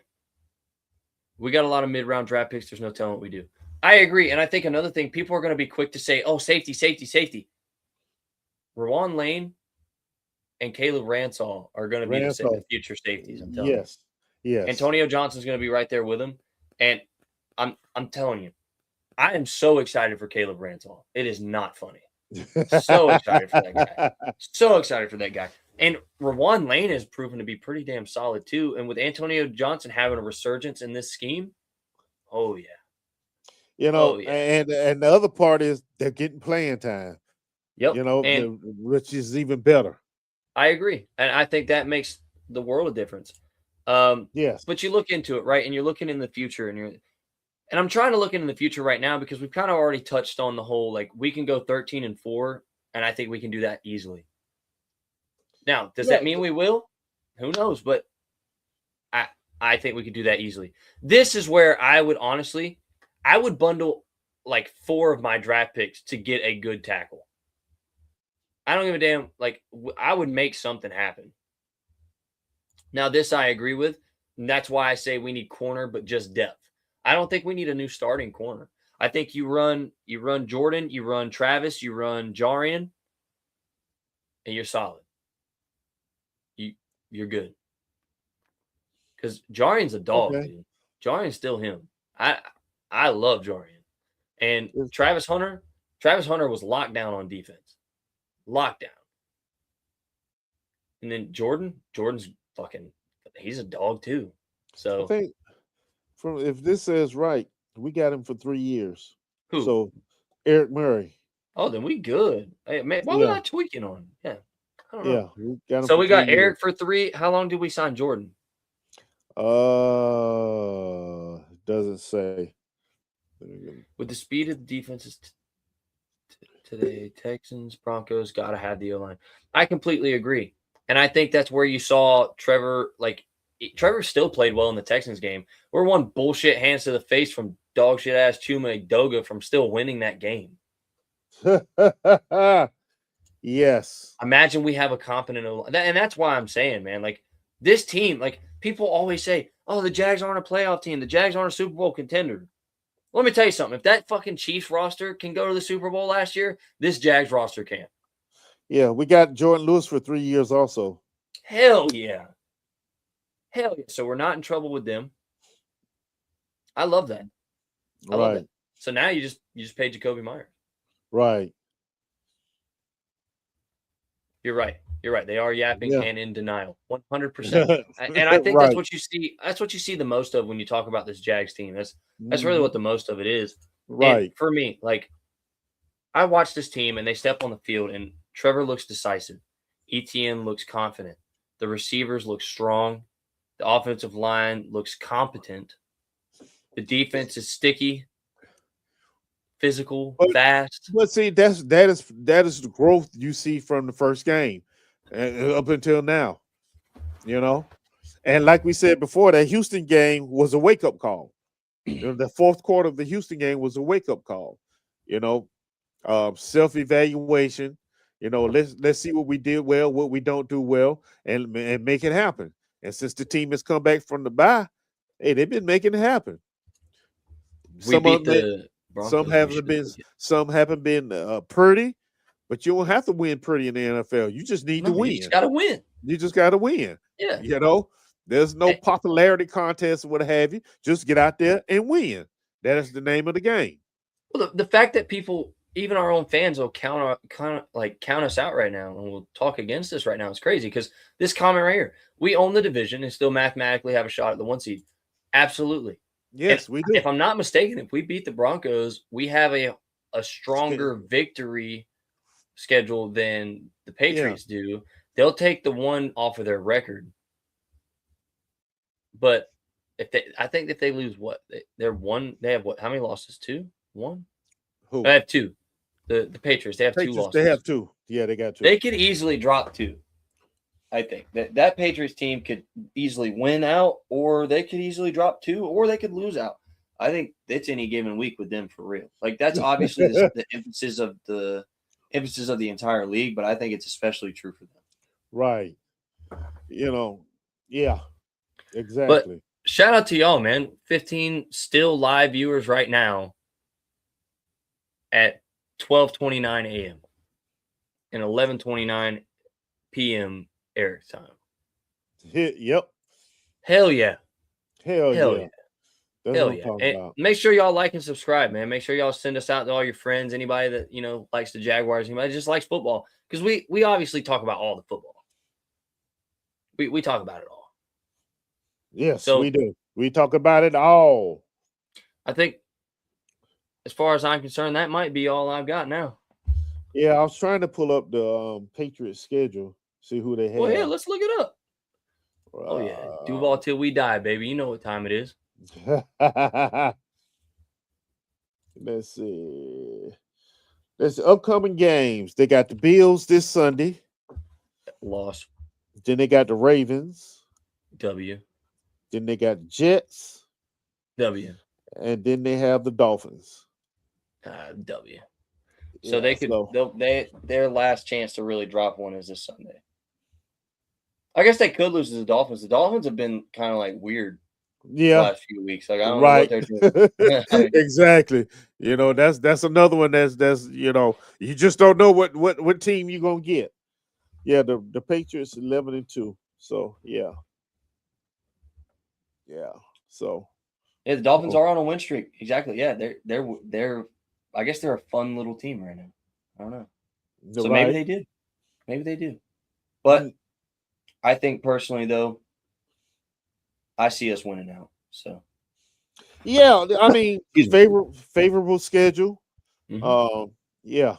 [SPEAKER 1] We got a lot of mid-round draft picks. There's no telling what we do. I agree. And I think another thing, people are going to be quick to say, oh, safety, safety, safety. Rawan Lane and Caleb Ransall are going to be the future safeties. I'm telling you.
[SPEAKER 3] Yes.
[SPEAKER 1] Antonio Johnson's going to be right there with him. And I'm telling you, I am so excited for Caleb Ransall. It is not funny. So excited for that guy. So excited for that guy. And Rawan Lane has proven to be pretty damn solid too. And with Antonio Johnson having a resurgence in this scheme, oh yeah.
[SPEAKER 3] And the other part is they're getting playing time.
[SPEAKER 1] Yep.
[SPEAKER 3] Which is even better.
[SPEAKER 1] I agree. And I think that makes the world of difference.
[SPEAKER 3] Yes.
[SPEAKER 1] But you look into it, right? And you're looking in the future and I'm trying to look into the future right now because we've kind of already touched on the whole, like we can go 13-4, and I think we can do that easily. Now, does that mean we will? Who knows? But I think we could do that easily. This is where I would bundle like 4 of my draft picks to get a good tackle. I don't give a damn. Like, I would make something happen. Now, this I agree with. And that's why I say we need corner, but just depth. I don't think we need a new starting corner. I think you run Jordan, you run Travis, you run Jarian, and you're solid. You're good. Because Jarian's a dog, dude. Jarian's still him. I love Jarian. And Travis Hunter was locked down on defense. Lockdown. And then Jordan's he's a dog too. So
[SPEAKER 3] I think if this says right, we got him for 3 years.
[SPEAKER 1] Who?
[SPEAKER 3] So Eric Murray.
[SPEAKER 1] Oh, then we good. Hey, man, why we not tweaking on? Yeah. I don't know.
[SPEAKER 3] Yeah. We got him
[SPEAKER 1] so we got
[SPEAKER 3] 3 years.
[SPEAKER 1] Eric for 3. How long did we sign Jordan?
[SPEAKER 3] Doesn't say.
[SPEAKER 1] With the speed of the defenses today, Texans, Broncos got to have the O-line. I completely agree. And I think that's where you saw Trevor, Trevor still played well in the Texans game. We're one bullshit hands to the face from dog shit ass Chuma Doga from still winning that game.
[SPEAKER 3] Yes.
[SPEAKER 1] Imagine we have a competent and that's why I'm saying, man, like this team, like people always say, oh, the Jags aren't a playoff team. The Jags aren't a Super Bowl contender. Let me tell you something. If that fucking Chiefs roster can go to the Super Bowl last year, this Jags roster can.
[SPEAKER 3] Yeah, we got Jordan Lewis for 3 years also.
[SPEAKER 1] Hell yeah. Hell yeah. So we're not in trouble with them. I love that. I love that. So now you just paid Jacoby Myers.
[SPEAKER 3] Right.
[SPEAKER 1] You're right. You're right. They are yapping and in denial. 100%. And I think that's what you see. That's what you see the most of when you talk about this Jags team. That's really what the most of it is.
[SPEAKER 3] Right.
[SPEAKER 1] And for me, like I watch this team and they step on the field and Trevor looks decisive. ETN looks confident. The receivers look strong. The offensive line looks competent. The defense is sticky, physical, fast.
[SPEAKER 3] But see, that is the growth you see from the first game up until now. You know, and like we said before, that Houston game was a wake up call. The fourth quarter of the Houston game was a wake up call. You know, self evaluation. You know, let's see what we did well, what we don't do well, and make it happen. And since the team has come back from the bye, hey, they've been making it happen. Some haven't been pretty, but you don't have to win pretty in the NFL. You just need to win.
[SPEAKER 1] You just got to win.
[SPEAKER 3] You just got to win.
[SPEAKER 1] Yeah.
[SPEAKER 3] You know, there's no popularity contest or what have you. Just get out there and win. That is the name of the game.
[SPEAKER 1] Well, the fact that people, even our own fans, will count us out right now and will talk against us right now is crazy because this comment right here, we own the division and still mathematically have a shot at the 1 seed. Absolutely.
[SPEAKER 3] Yes, we do.
[SPEAKER 1] If I'm not mistaken, if we beat the Broncos, we have a stronger victory schedule than the Patriots do. They'll take the 1 off of their record. But I think if they lose what? They have what? How many losses? 2? 1?
[SPEAKER 3] Who?
[SPEAKER 1] They have 2. The Patriots, they have 2 losses.
[SPEAKER 3] They have 2. Yeah, they got 2.
[SPEAKER 1] They could easily drop 2. I think that Patriots team could easily win out, or they could easily drop 2, or they could lose out. I think it's any given week with them for real. Like that's obviously the emphasis of the entire league, but I think it's especially true for them.
[SPEAKER 3] Right. You know, yeah, exactly.
[SPEAKER 1] But shout out to y'all, man. 15 still live viewers right now at 12:29 a.m. and 11:29 p.m. air time.
[SPEAKER 3] Yep.
[SPEAKER 1] Hell yeah.
[SPEAKER 3] Hell yeah. That's
[SPEAKER 1] Hell
[SPEAKER 3] what I'm
[SPEAKER 1] yeah.
[SPEAKER 3] talking
[SPEAKER 1] And
[SPEAKER 3] about.
[SPEAKER 1] make sure y'all like and subscribe, man. Make sure y'all send us out to all your friends, anybody that, you know, likes the Jaguars, anybody that just likes football. Because we obviously talk about all the football. We talk about it all.
[SPEAKER 3] Yes, so, we do. We talk about it all.
[SPEAKER 1] I think, as far as I'm concerned, that might be all I've got now.
[SPEAKER 3] Yeah, I was trying to pull up the Patriots schedule, see who they have.
[SPEAKER 1] Well, yeah, let's look it up. Oh, yeah. Duval till we die, baby. You know what time it is.
[SPEAKER 3] Let's see. There's upcoming games. They got the Bills this Sunday.
[SPEAKER 1] Loss.
[SPEAKER 3] Then they got the Ravens.
[SPEAKER 1] W.
[SPEAKER 3] Then they got the Jets.
[SPEAKER 1] W.
[SPEAKER 3] And then they have the Dolphins.
[SPEAKER 1] W. So they could their last chance to really drop one is this Sunday. I guess they could lose to the Dolphins. The Dolphins have been kind of like weird the last few weeks. Like I don't know what they're doing.
[SPEAKER 3] Exactly. You know, that's another one that's you know, you just don't know what team you're gonna get. Yeah, the Patriots 11-2. So yeah. Yeah. So
[SPEAKER 1] yeah, the Dolphins are on a win streak. Exactly. Yeah, they're I guess they're a fun little team right now. I don't know. So maybe they do. Maybe they do. But I think personally, though, I see us winning out. So
[SPEAKER 3] yeah, I mean, favorable schedule.
[SPEAKER 1] Mm-hmm.
[SPEAKER 3] Yeah,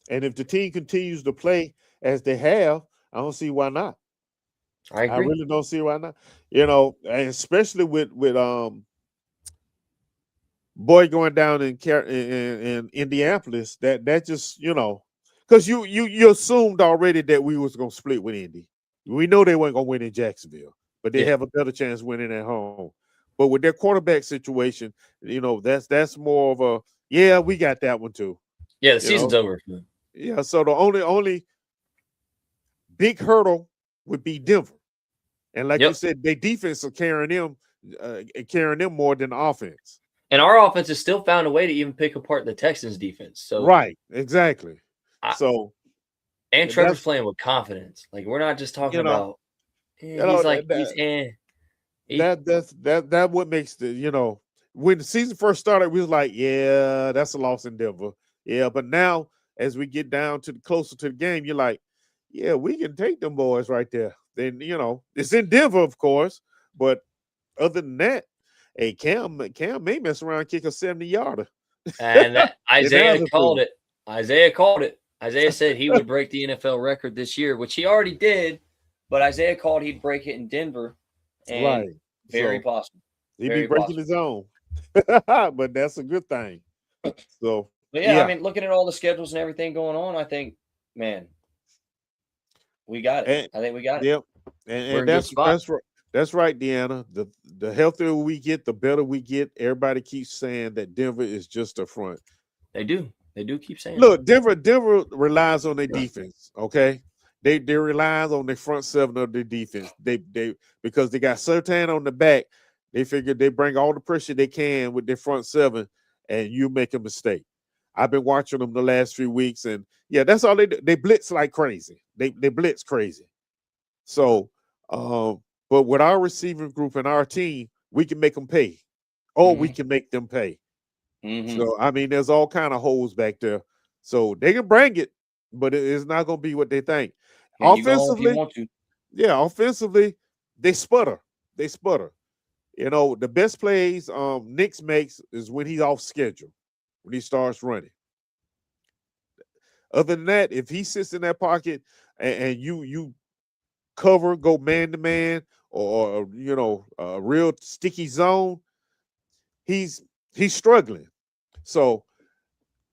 [SPEAKER 3] and if the team continues to play as they have, I don't see why not.
[SPEAKER 1] I agree.
[SPEAKER 3] I really don't see why not. You know, and especially with Boy going down in Indianapolis, that just, you know, because you assumed already that we was gonna split with Indy. We know they weren't gonna win in Jacksonville, but they have a better chance winning at home. But with their quarterback situation, you know, that's more of a we got that one too.
[SPEAKER 1] Yeah, the season's over.
[SPEAKER 3] Yeah, so the only big hurdle would be Denver. And like you said, their defense are carrying them more than the offense.
[SPEAKER 1] And our offense has still found a way to even pick apart the Texans' defense. So
[SPEAKER 3] right, exactly.
[SPEAKER 1] And Trevor's playing with confidence. Like, we're not just talking about
[SPEAKER 3] that what makes the when the season first started, we was like, yeah, that's a loss in Denver. Yeah, but now as we get down to closer to the game, you're like, yeah, we can take them boys right there. Then it's in Denver, of course, but other than that, hey, Cam may mess around and kick a 70-yarder.
[SPEAKER 1] And Isaiah called it. Isaiah said he would break the NFL record this year, which he already did, but Isaiah called he'd break it in Denver. And very possible.
[SPEAKER 3] He'd be breaking his own. But that's a good thing. So,
[SPEAKER 1] but yeah, I mean, looking at all the schedules and everything going on, I think, man, we got it. I think we got it.
[SPEAKER 3] Yep. And that's right, Deanna. The healthier we get, the better we get. Everybody keeps saying that Denver is just a front.
[SPEAKER 1] They do keep saying.
[SPEAKER 3] Look, Denver relies on their defense. Okay, they rely on the front seven of their defense. They because they got Surtain on the back. They figured they bring all the pressure they can with their front seven, and you make a mistake. I've been watching them the last few weeks, and yeah, that's all they do. They blitz like crazy. They blitz crazy. So, but with our receiving group and our team, we can make them pay, or we can make them pay. So, I mean, there's all kind of holes back there. So they can bring it, but it's not going to be what they think.
[SPEAKER 1] Yeah, offensively,
[SPEAKER 3] offensively, they sputter. The best plays Knicks makes is when he's off schedule, when he starts running. Other than that, if he sits in that pocket and you cover, go man to man, or a real sticky zone, he's struggling. So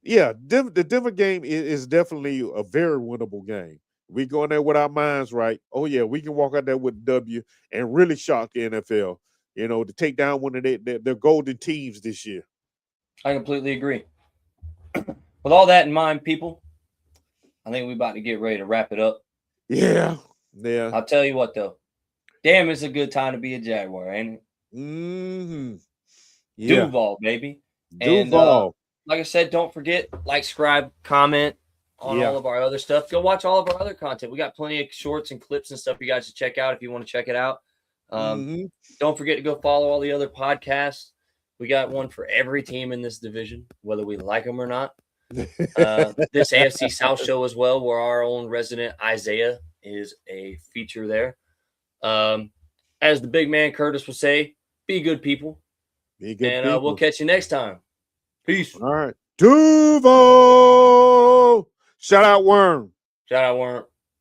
[SPEAKER 3] yeah, the Denver game is definitely a very winnable game. We go in there with our minds right. Oh yeah, we can walk out there with a W and really shock the NFL. To take down one of their golden teams this year.
[SPEAKER 1] I completely agree. With all that in mind, people, I think we're about to get ready to wrap it up.
[SPEAKER 3] Yeah.
[SPEAKER 1] I'll tell you what, though. Damn, it's a good time to be a Jaguar, ain't it?
[SPEAKER 3] Mm-hmm. Yeah.
[SPEAKER 1] Duval, baby.
[SPEAKER 3] Duval.
[SPEAKER 1] And like I said, don't forget, subscribe, comment on all of our other stuff. Go watch all of our other content. We got plenty of shorts and clips and stuff you guys should check out if you want to check it out. Don't forget to go follow all the other podcasts. We got one for every team in this division, whether we like them or not. This AFC South show as well, where our own resident Isaiah is a feature there. As the big man Curtis would say, be good people.
[SPEAKER 3] Be good people.
[SPEAKER 1] And we'll catch you next time. Peace.
[SPEAKER 3] All right. Duval. Shout out Worm.